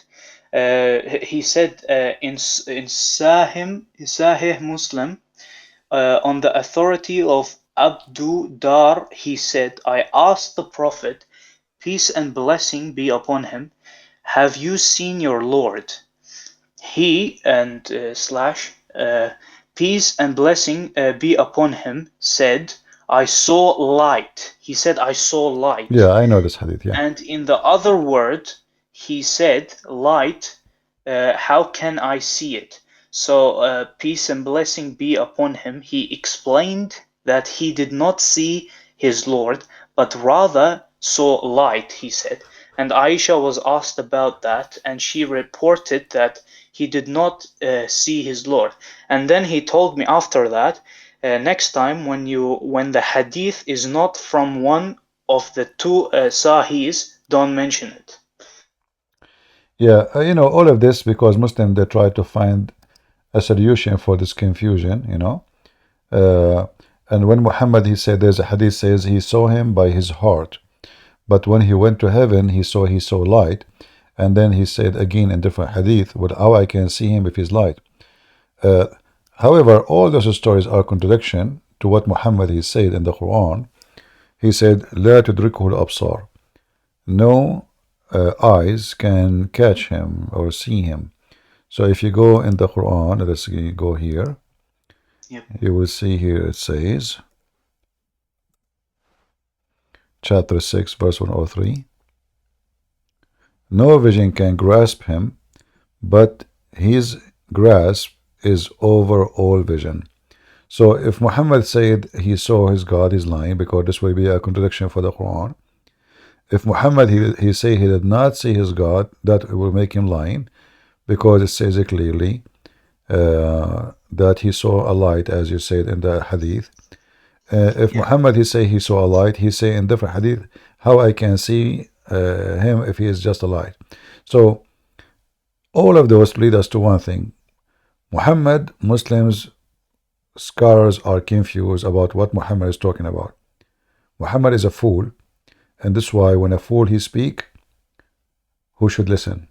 He said in Sahih Muslim, on the authority of Abdu Dar, he said, I asked the Prophet, peace and blessing be upon him, have you seen your Lord? He and peace and blessing be upon him said, I saw light. He said, I saw light.
Yeah, I know this hadith, yeah.
And in the other word, he said, light, how can I see it? So peace and blessing be upon him. He explained that he did not see his Lord, but rather saw light, he said. And Aisha was asked about that, and she reported that he did not see his Lord. And then he told me after that, next time when the hadith is not from one of the two Sahis, don't mention it.
Yeah, all of this because Muslims, they try to find a solution for this confusion, and when Muhammad, he said, there's a hadith says he saw him by his heart, but when he went to heaven, he saw light, and then he said again in different hadith, well, how I can see him if he's light. However, all those stories are contradiction to what Muhammad, he said in the Quran. He said, لا تدركه الأبصار. No eyes can catch him or see him. So if you go in the Quran, let's go here.
Yep.
You will see here it says, chapter 6, verse 103. No vision can grasp him, but his grasp is over all vision. So if Muhammad said he saw his God, he's lying, because this will be a contradiction for the Quran. If Muhammad he say he did not see his God, that will make him lying, because it says it clearly that he saw a light, as you said in the hadith. If Muhammad he say he saw a light, he say in different hadith, how I can see him if he is just a light. So all of those lead us to one thing: Muhammad, Muslims, scholars are confused about what Muhammad is talking about. Muhammad is a fool, and this is why when a fool he speak, who should listen?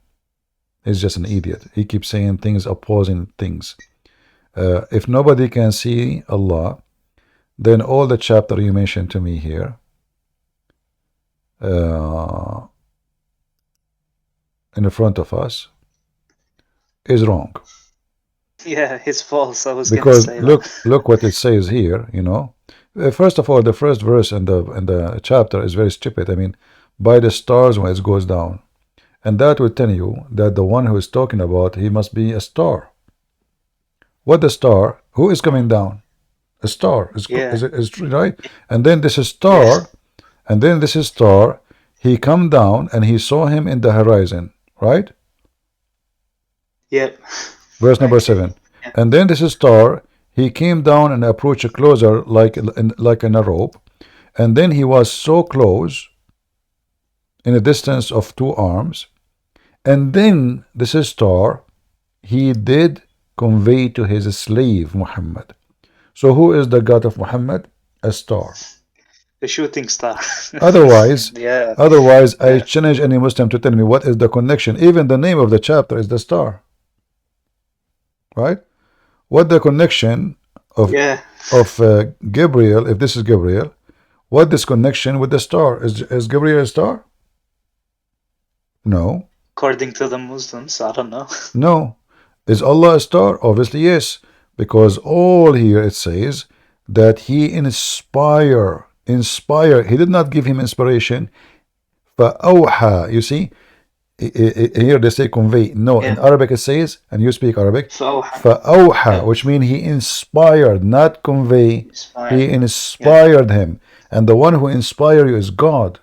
He's just an idiot. He keeps saying things opposing things. If nobody can see Allah, then all the chapter you mentioned to me here in the front of us is wrong.
Yeah, it's false. I was gonna
Because
say
look what it says here, you know. First of all, the first verse in the chapter is very stupid. I mean, by the stars when it goes down. And that will tell you that the one who is talking about, he must be a star. What the star? Who is coming down? A star. Is right? And then this is star, and then this is star. He come down and he saw him in the horizon, right?
Yep.
Verse number 7. And then this is star. He came down and approached closer like in a rope. And then he was so close, in a distance of 2 arms. And then this is star. He did convey to his slave Muhammad. So who is the God of Muhammad? A star.
The shooting star.
Otherwise,
Yeah.
I challenge any Muslim to tell me what is the connection. Even the name of the chapter is the star. Right? What the connection of Gabriel, if this is Gabriel, what this connection with the star? Is Gabriel a star? No.
According to the Muslims, I don't know.
No. Is Allah a star? Obviously yes. Because all here it says that he inspire. He did not give him inspiration. فَأَوْحَى. You see? Here they say convey. No, in Arabic it says, and you speak Arabic, فَأَوْحَى, which means he inspired, not convey. He inspired him. And the one who inspired you is God,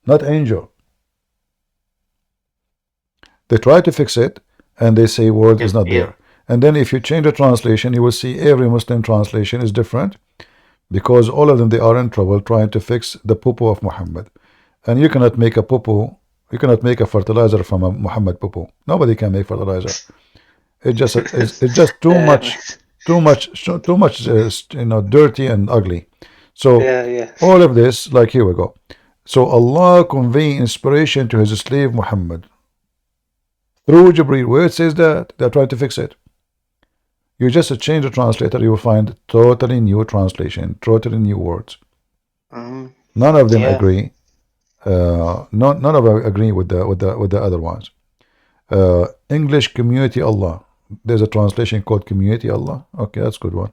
not angel. They try to fix it, and they say word is not there. And then if you change the translation, you will see every Muslim translation is different, because all of them, they are in trouble trying to fix the poo-poo of Muhammad. And you cannot make a poo-poo, you cannot make a fertilizer from a Muhammad poo-poo. Nobody can make fertilizer. It's just too much, dirty and ugly. So all of this, like here we go. So Allah convey inspiration to his slave Muhammad through Jibreel. Where it says that, they're trying to fix it. You just change the translator, you will find totally new translation, totally new words. None of them agree. None of them agree with the other ones. English community Allah. There's a translation called community Allah. Okay, that's a good one.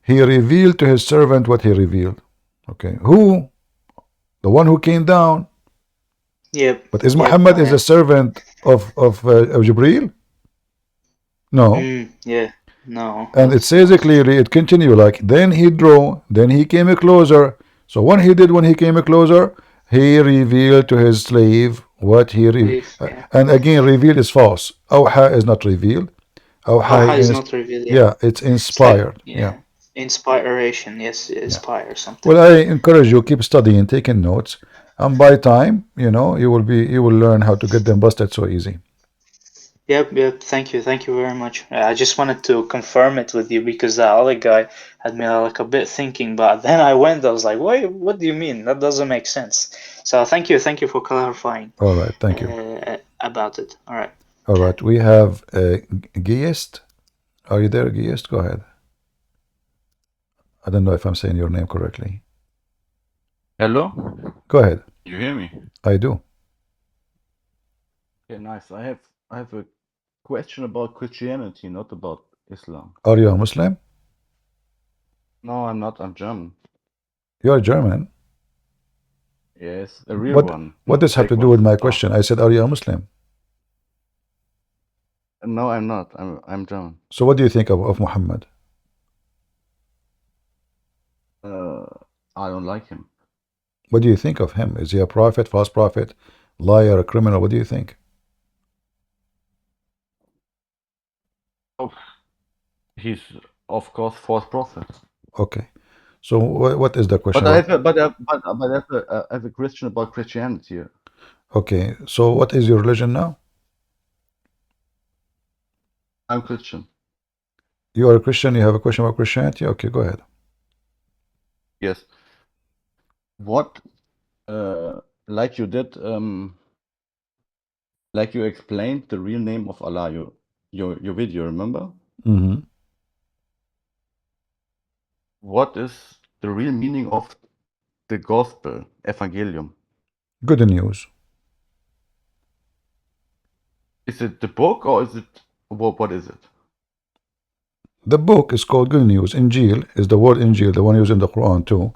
He revealed to his servant what he revealed. Okay, who? The one who came down.
Yep.
But is Muhammad is a servant of Jibreel? No.
No.
And it says it clearly, it continue like, then he drew, then he came closer. So what he did when he came closer, he revealed to his slave what he revealed. And again, revealed is false. Awha is not revealed.
Awha is not revealed.
Yeah, it's inspired.
Inspiration, yes, inspire something.
Well, I encourage you, keep studying, taking notes. And by time, you will learn how to get them busted so easy.
Yep. Thank you very much. I just wanted to confirm it with you because the other guy had me like a bit thinking, but then I was like, wait, what do you mean? That doesn't make sense. So thank you for clarifying.
All right, thank you.
About it. All right.
All right, we have Giest. Are you there, Giest? Go ahead. I don't know if I'm saying your name correctly.
Hello?
Go ahead.
You hear me?
I do.
Okay, nice. I have a question about Christianity, not about Islam.
Are you a Muslim?
No, I'm not. I'm German.
You're German?
Yes, a real one.
What does have to do with my question? I said, are you a Muslim?
No, I'm not. I'm German.
So what do you think of Muhammad?
I don't like him.
What do you think of him? Is he a prophet, false prophet, liar, a criminal? What do you think?
Oh, he's of course false prophet.
Okay. So what is the question?
But I have a, I have a question about Christianity here.
Okay. So what is your religion now?
I'm Christian.
You are a Christian. You have a question about Christianity? Okay, go ahead.
Yes. What, like you did, like you explained the real name of Allah, your video, remember?
Mm-hmm.
What is the real meaning of the gospel, evangelium?
Good news.
Is it the book or is it what is it?
The book is called Good News. Injil is the word Injil, the one used in the Quran too,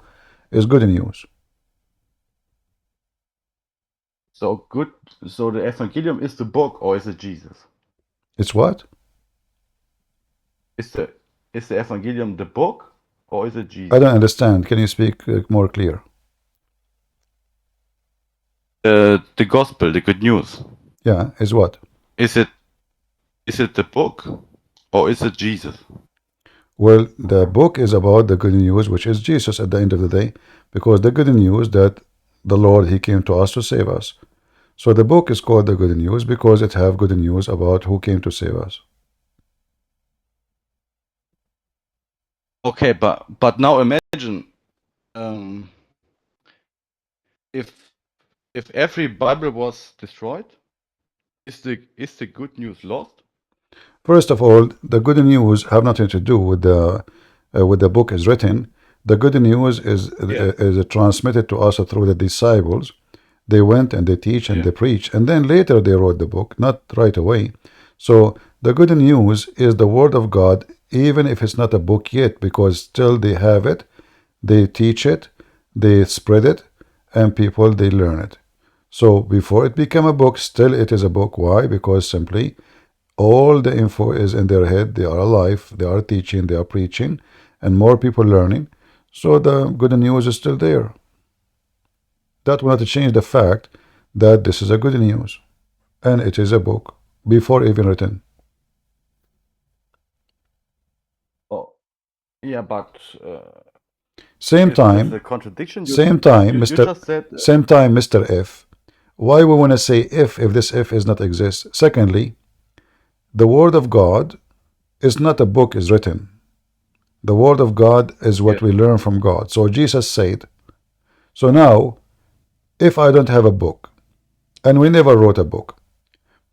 is good news.
So good. So the evangelium is the book or is it Jesus?
It's what?
Is the evangelium the book or is it Jesus?
I don't understand. Can you speak more clear?
The gospel, the good news.
Yeah, is what?
Is it the book or is it Jesus?
Well, the book is about the good news, which is Jesus at the end of the day, because the good news that the Lord, he came to us to save us. So the book is called the good news because it have good news about who came to save us.
Okay, but now imagine if every Bible was destroyed, is the good news lost?
First of all, the good news have nothing to do with the book is written. The good news is transmitted to us through the disciples. They went and they teach and they preach, and then later they wrote the book, not right away. So the good news is the word of God, even if it's not a book yet, because still they have it, they teach it, they spread it, and people they learn it. So before it became a book, still it is a book. Why? Because simply all the info is in their head. They are alive, they are teaching, they are preaching, and more people learning. So the good news is still there. That will not change the fact that this is a good news and it is a book before even written.
Oh, yeah, but
Same
there's
time,
a contradiction.
same time,
You just said
same time, Mr. F. Why we want to say if this if is not exist? Secondly, the word of God is not a book is written. The word of God is what we learn from God. So Jesus said, so now, if I don't have a book, and we never wrote a book,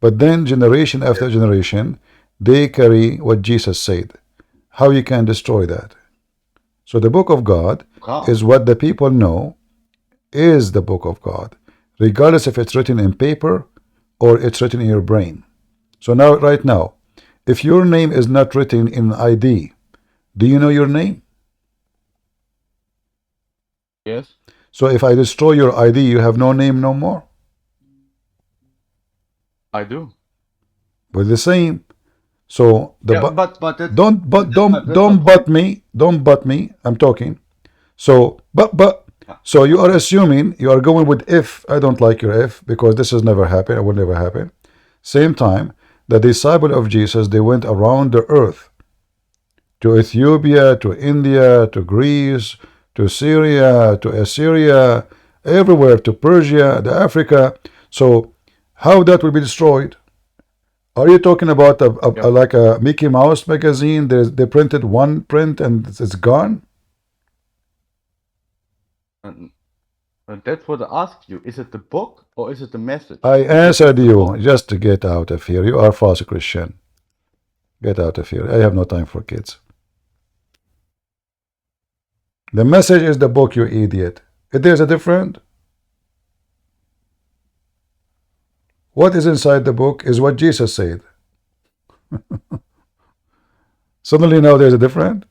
but then generation after generation, they carry what Jesus said. How you can destroy that? So the book of God is what the people know is the book of God, regardless if it's written in paper or it's written in your brain. So now, right now, if your name is not written in ID, do you know your name?
Yes.
So if I destroy your ID, you have no name no more.
I do.
We're the same. So the don't butt me. I'm talking. So so you are assuming you are going with if. I don't like your if because this has never happened. It will never happen. Same time, the disciple of Jesus, they went around the earth to Ethiopia, to India, to Greece, to Syria, to Assyria, everywhere, to Persia, to Africa. So how that will be destroyed? Are you talking about like a Mickey Mouse magazine? They printed one print and it's gone?
And that's what I asked you. Is it the book or is it the message?
I answered you. Just to get out of here. You are false Christian. Get out of here. I have no time for kids. The message is the book, you idiot. If there's a different, what is inside the book is what Jesus said. Suddenly now there's a different.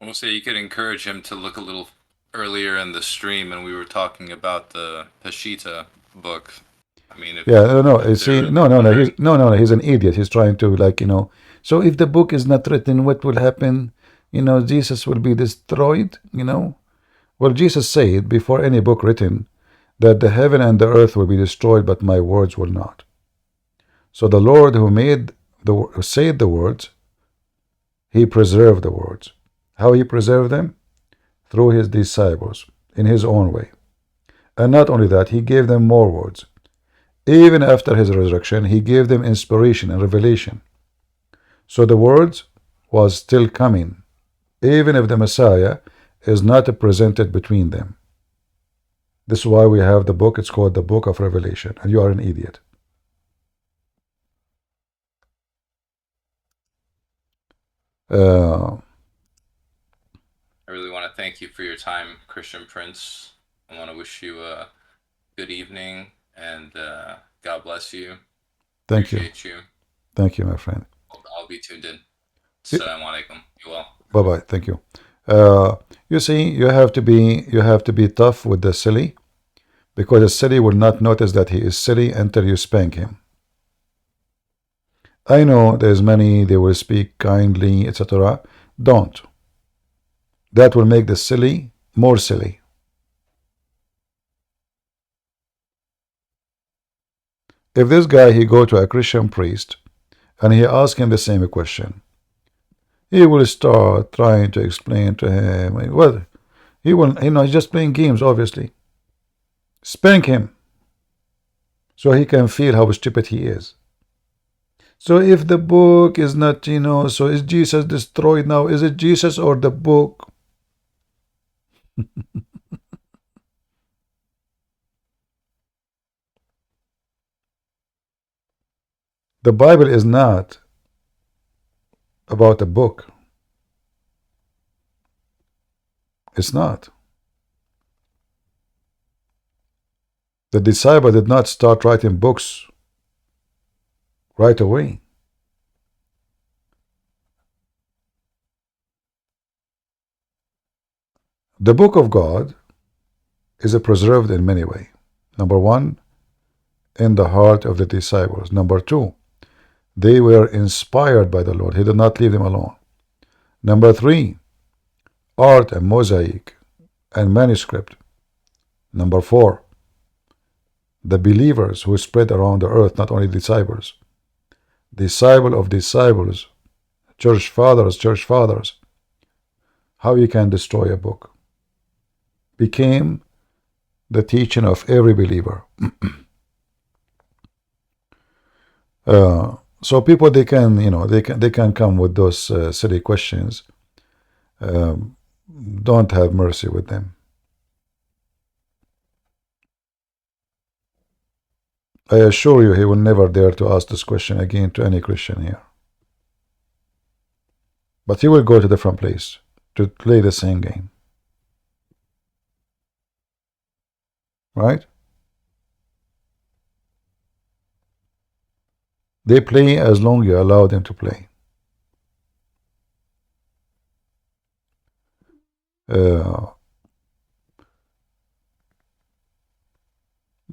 I will say you could encourage him to look a little earlier in the stream, and we were talking about the Peshitta book. I mean, if
he's an idiot. He's trying to, like, so if the book is not written, what will happen? Jesus will be destroyed. Well, Jesus said before any book written that the heaven and the earth will be destroyed, but my words will not. So the Lord who said the words, he preserved the words. How he preserved them? Through his disciples, in his own way. And not only that, he gave them more words. Even after his resurrection, he gave them inspiration and revelation. So the words was still coming, even if the Messiah is not presented between them. This is why we have the book. It's called the Book of Revelation. And you are an idiot.
I really want to thank you for your time, Christian Prince. I want to wish you a good evening, and God bless you.
Thank you.
Appreciate you.
Thank you, my friend.
I'll be tuned in. Assalamu alaikum. You well.
Bye-bye. Thank you. You see, you have to be tough with the silly, because the silly will not notice that he is silly until you spank him. I know there's many, they will speak kindly, etc. Don't. That will make the silly more silly. If this guy, he go to a Christian priest and he ask him the same question, he will start trying to explain to him. Well, he will, he's just playing games, obviously. Spank him so he can feel how stupid he is. So if the book is not, so is Jesus destroyed now? Is it Jesus or the book? The Bible is not about a book. It's not. The disciple did not start writing books right away. The book of God is preserved in many ways. Number one, in the heart of the disciples. Number two, they were inspired by the Lord. He did not leave them alone. Number three, art and mosaic and manuscript. Number four, the believers who spread around the earth, not only disciples. Disciple of disciples, church fathers. How you can destroy a book? Became the teaching of every believer. So people, they can, they can come with those silly questions. Don't have mercy with them. I assure you, he will never dare to ask this question again to any Christian here. But he will go to a different place to play the same game. Right? They play as long as you allow them to play.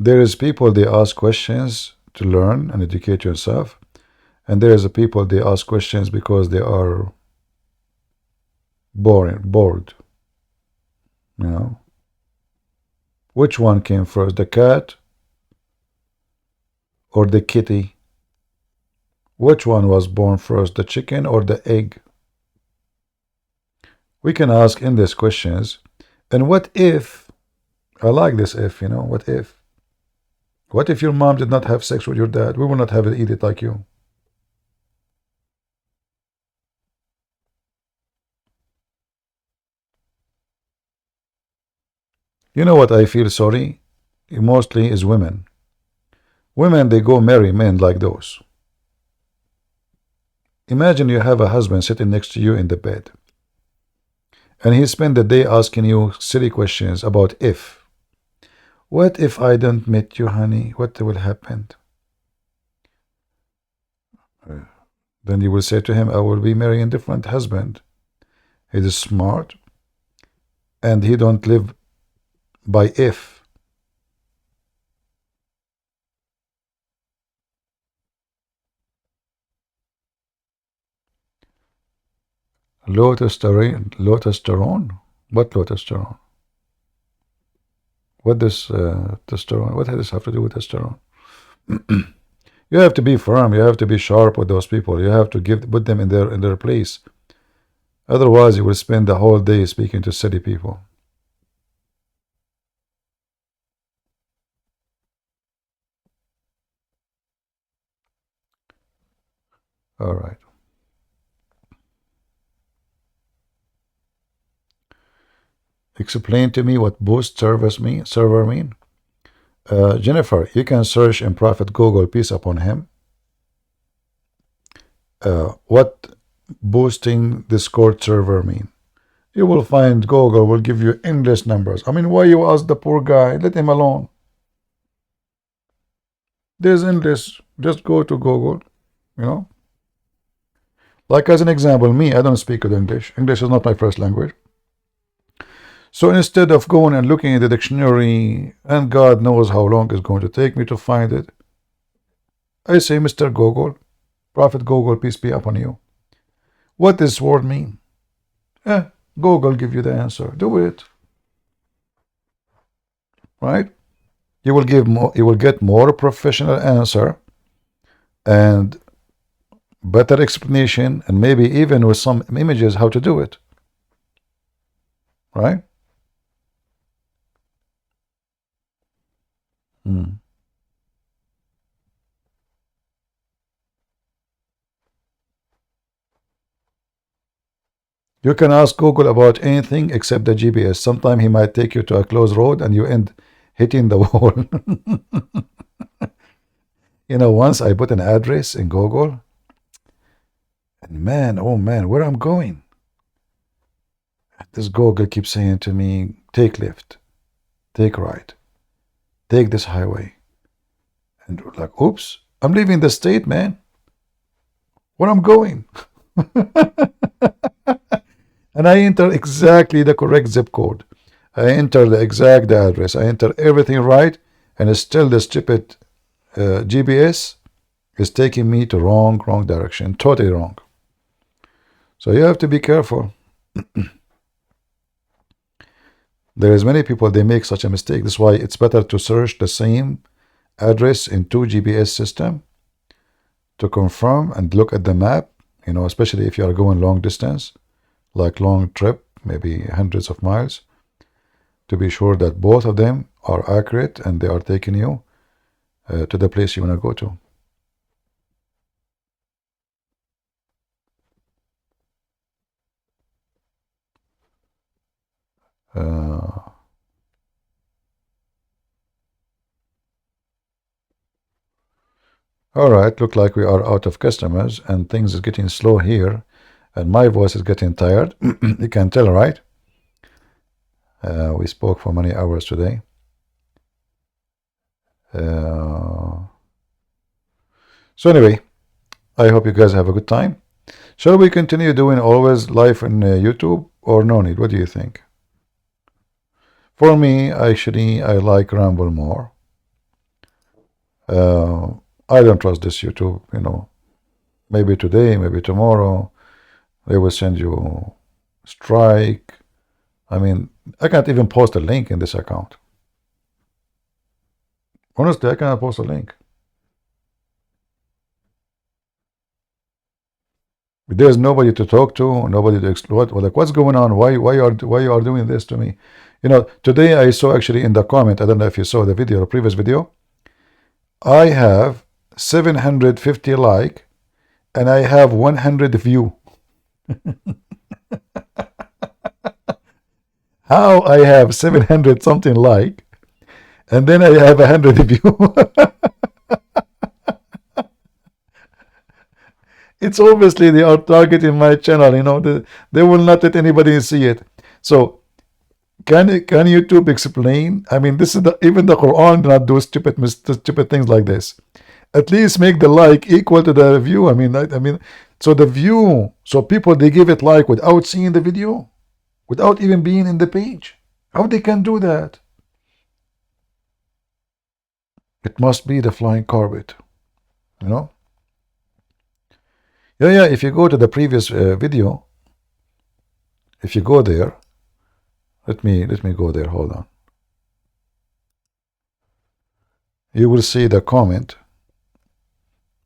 There is people, they ask questions to learn and educate yourself, and there is a people, they ask questions because they are bored. Which one came first, the cat or the kitty? Which one was born first, the chicken or the egg? We can ask in these questions. And what if, I like this if, what if? What if your mom did not have sex with your dad? We will not have it, eat it like you. You know what I feel sorry? Mostly is women. Women, they go marry men like those. Imagine you have a husband sitting next to you in the bed, and he spent the day asking you silly questions about if. What if I don't meet you, honey? What will happen? Then you will say to him, I will be marrying a different husband. He is smart, and he don't live by if. Lotesterone? What lotesterone? What does testosterone? What does this have to do with testosterone? You have to be firm. You have to be sharp with those people. You have to put them in their place. Otherwise, you will spend the whole day speaking to silly people. All right. Explain to me what boost server mean. Jennifer, you can search in Prophet Google, peace upon him. What boosting Discord server mean? You will find Google will give you endless numbers. I mean, why you ask the poor guy? Let him alone. There's endless. Just go to Google, you know. Like as an example, me, I don't speak good English. English is not my first language. So instead of going and looking in the dictionary, and God knows how long it's going to take me to find it, I say, Mr. Google, Prophet Google, peace be upon you. What does this word mean? Google give you the answer. Do it. Right? You will get more professional answer and better explanation, and maybe even with some images how to do it. Right? You can ask Google about anything except the GPS. Sometimes he might take you to a closed road and you end hitting the wall. You know, once I put an address in Google, and man, oh man, where I'm going. This Google keeps saying to me, take left, take right, take this highway. And like, oops, I'm leaving the state, man. Where I'm going. And I enter exactly the correct zip code. I enter the exact address. I enter everything right, and still the stupid GPS is taking me to wrong direction, totally wrong. So you have to be careful. There is many people, they make such a mistake. That's why it's better to search the same address in 2 GPS system to confirm and look at the map, you know, especially if you are going long distance, like long trip, maybe hundreds of miles, to be sure that both of them are accurate and they are taking you to the place you want to go to. All right, look like we are out of customers and things is getting slow here, and my voice is getting tired. You can tell, right? We spoke for many hours today. So anyway, I hope you guys have a good time. Shall we continue doing always live in YouTube or no need? What do you think? For me, actually, I like Ramble more. I don't trust this YouTube, you know. Maybe today, maybe tomorrow, they will send you strike. I mean, I can't even post a link in this account. Honestly, I cannot post a link. There's nobody to talk to, nobody to exploit. Well, like, what's going on? Why you are doing this to me? You know, today I saw actually in the comment, I don't know if you saw the video, the previous video, I have 750 like and I have 100 view. How I have 700 something like and then I have 100 view? It's obviously they are targeting my channel, you know, they will not let anybody see it. So can YouTube explain? I mean, this is even the Quran do not do stupid things like this. At least make the like equal to the view. I mean, so the view, so people, they give it like without seeing the video, without even being in the page. How they can do that? It must be the flying carpet, you know. Yeah, if you go to the previous video, If you go there, let me go there. Hold on. You will see the comment.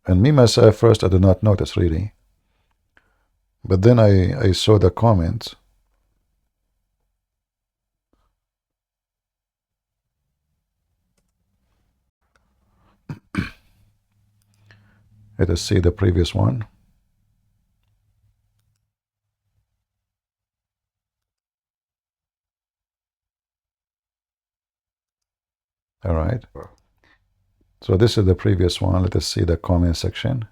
And me myself first, I did not notice really. But then I saw the comments. Let us see the previous one. All right. So this is the previous one. Let us see the comment section.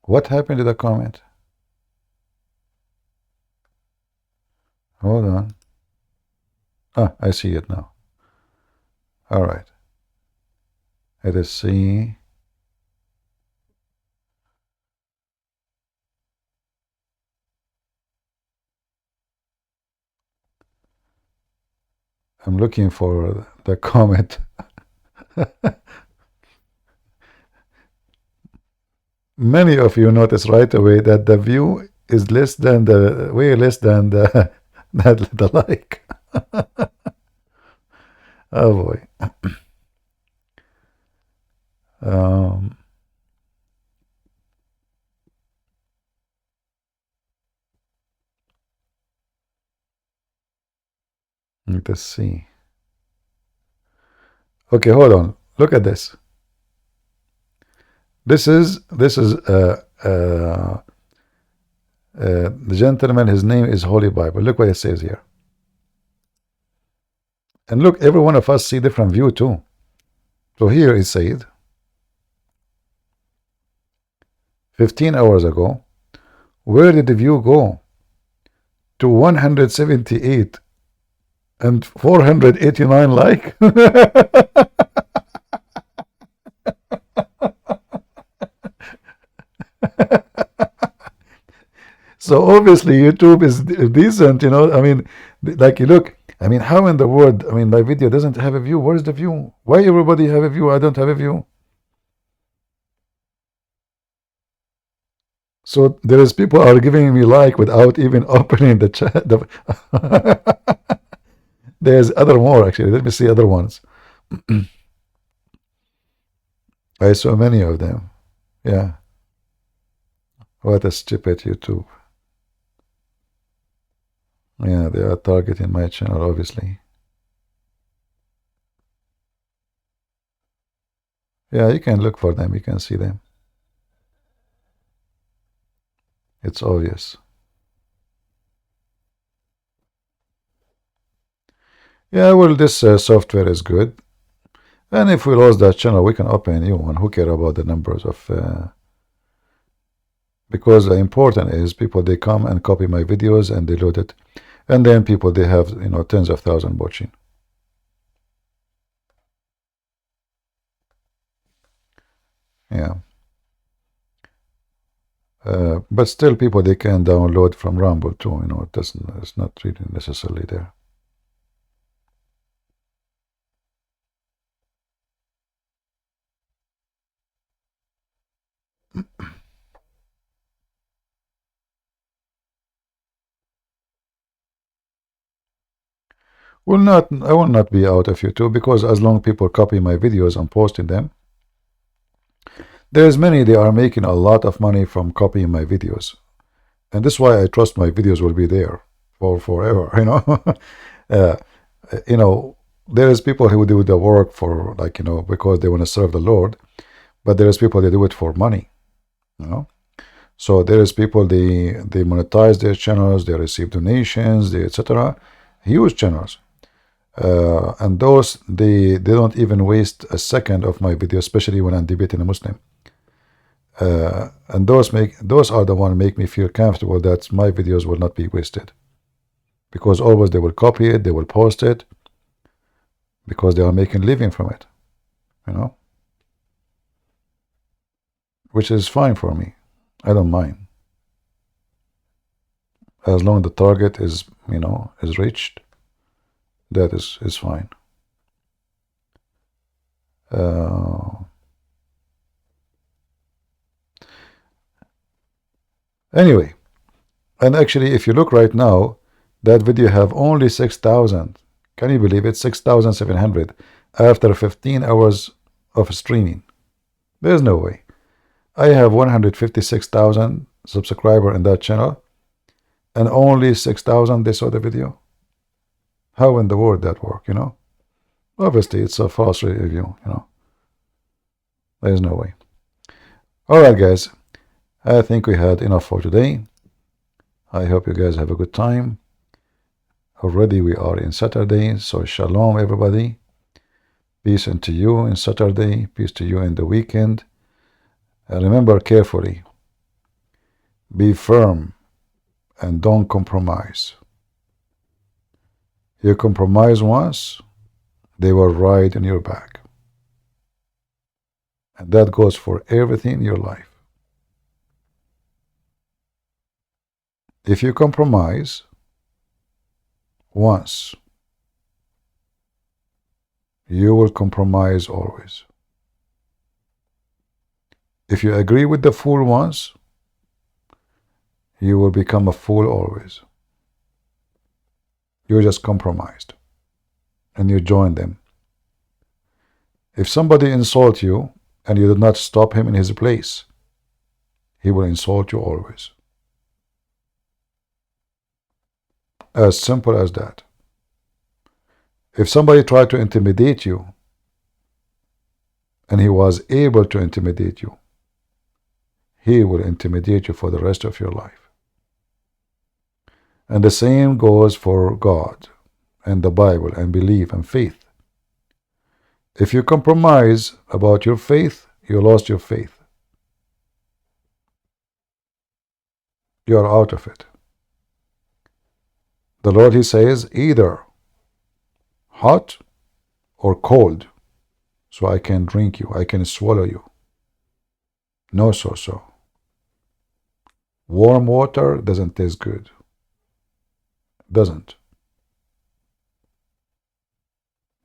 What happened to the comment? Hold on. Ah, I see it now. All right. Let us see. I'm looking for the comment. Many of you notice right away that the view is less than the way less than the the like. Oh boy. Let us see. Okay, hold on. Look at this. This is the gentleman. His name is Holy Bible. Look what it says here. And look, every one of us see different view too. So here it said 15 hours ago, where did the view go? To 178 and 489 like. So obviously YouTube is decent, you know. I mean, like you look, I mean, how in the world, I mean, my video doesn't have a view. Where's the view? Why everybody have a view? I don't have a view. So there is people are giving me like without even opening the chat. There's other more actually. Let me see other ones. I saw many of them. Yeah. What a stupid YouTube. Yeah, they are targeting my channel, obviously. Yeah, you can look for them. You can see them. It's obvious. Yeah, well, this software is good. And if we lose that channel, we can open a new one. Who care about the numbers of... because the important is people, they come and copy my videos and they load it. And then people, they have, you know, tens of thousands watching. Yeah. But still people, they can download from Rumble too, you know. It doesn't, it's not really necessarily there. I will not be out of YouTube, because as long people copy my videos and posting them, there's many, they are making a lot of money from copying my videos. And this is why I trust my videos will be there for forever, you know. You know, there is people who do the work for, like, you know, because they want to serve the Lord, but there is people that do it for money, you know. So there is people, they monetize their channels, they receive donations, they etc. Huge channels. And those, they don't even waste a second of my video, especially when I'm debating a Muslim. And those are the one make me feel comfortable that my videos will not be wasted, because always they will copy it, they will post it, because they are making living from it, you know, which is fine for me. I don't mind, as long as the target is, you know, is reached. That is fine. Anyway, and actually, if you look right now, that video have only 6,000. Can you believe it? 6,700 after 15 hours of streaming. There's no way. I have 156,000 subscriber in that channel, and only 6,000 they saw the video. How in the world that work, you know? Obviously, it's a false review, you know. There's no way. All right, guys. I think we had enough for today. I hope you guys have a good time. Already we are in Saturday, so shalom, everybody. Peace unto you in Saturday. Peace to you in the weekend. And remember carefully, be firm and don't compromise. You compromise once, they will ride in your back. And that goes for everything in your life. If you compromise once, you will compromise always. If you agree with the fool once, you will become a fool always. You're just compromised, and you join them. If somebody insults you, and you do not stop him in his place, he will insult you always. As simple as that. If somebody tried to intimidate you, and he was able to intimidate you, he will intimidate you for the rest of your life. And the same goes for God and the Bible and belief and faith. If you compromise about your faith, you lost your faith. You are out of it. The Lord, He says, either hot or cold, so I can drink you, I can swallow you. No, so. Warm water doesn't taste good. Doesn't.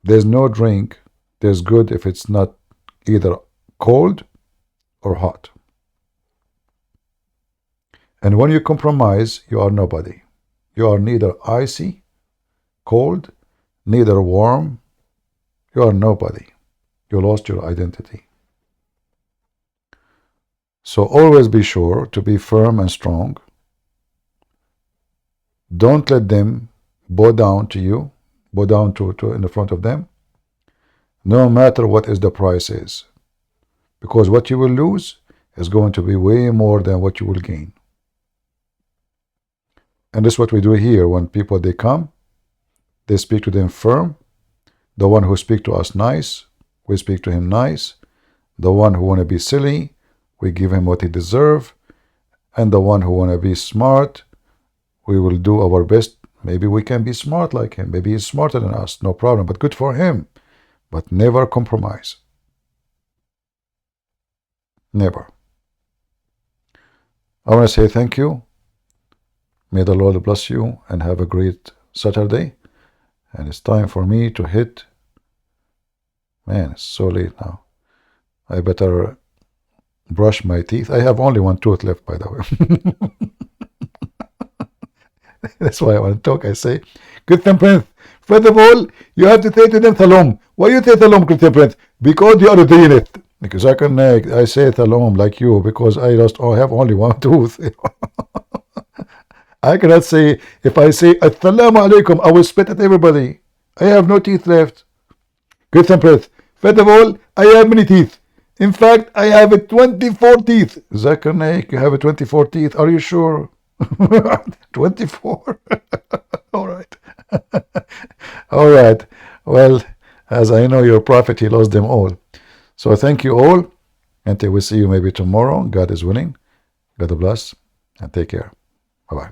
There's no drink tastes good if it's not either cold or hot. And when you compromise, you are nobody. You are neither icy, cold, neither warm. You are nobody. You lost your identity. So always be sure to be firm and strong. Don't let them bow down to you, bow down to in the front of them, no matter what is the price is. Because what you will lose is going to be way more than what you will gain. And this is what we do here. When people, they come, they speak to them firm. The one who speak to us nice, we speak to him nice. The one who want to be silly, we give him what he deserve. And the one who want to be smart, we will do our best. Maybe we can be smart like him. Maybe he's smarter than us. No problem. But good for him. But never compromise. Never. I want to say thank you. May the Lord bless you and have a great Saturday. And it's time for me to hit. Man, it's so late now. I better brush my teeth. I have only one tooth left, by the way. That's why I want to talk. I say, Christian Prince, first of all, you have to say to them Shalom. Why you say Shalom, Christian Prince? Because you are doing it. Because I say Shalom like you because I have only one tooth. I cannot say, if I say Assalamu alaikum, I will spit at everybody. I have no teeth left. Christian Prince, first of all, I have many teeth. In fact, I have 24 teeth. Zakir Naik, you have 24 teeth. Are you sure? 24? All right. All right. Well, as I know your prophet, he lost them all. So thank you all. Until we see you maybe tomorrow. God is willing. God bless. And take care. Bye-bye.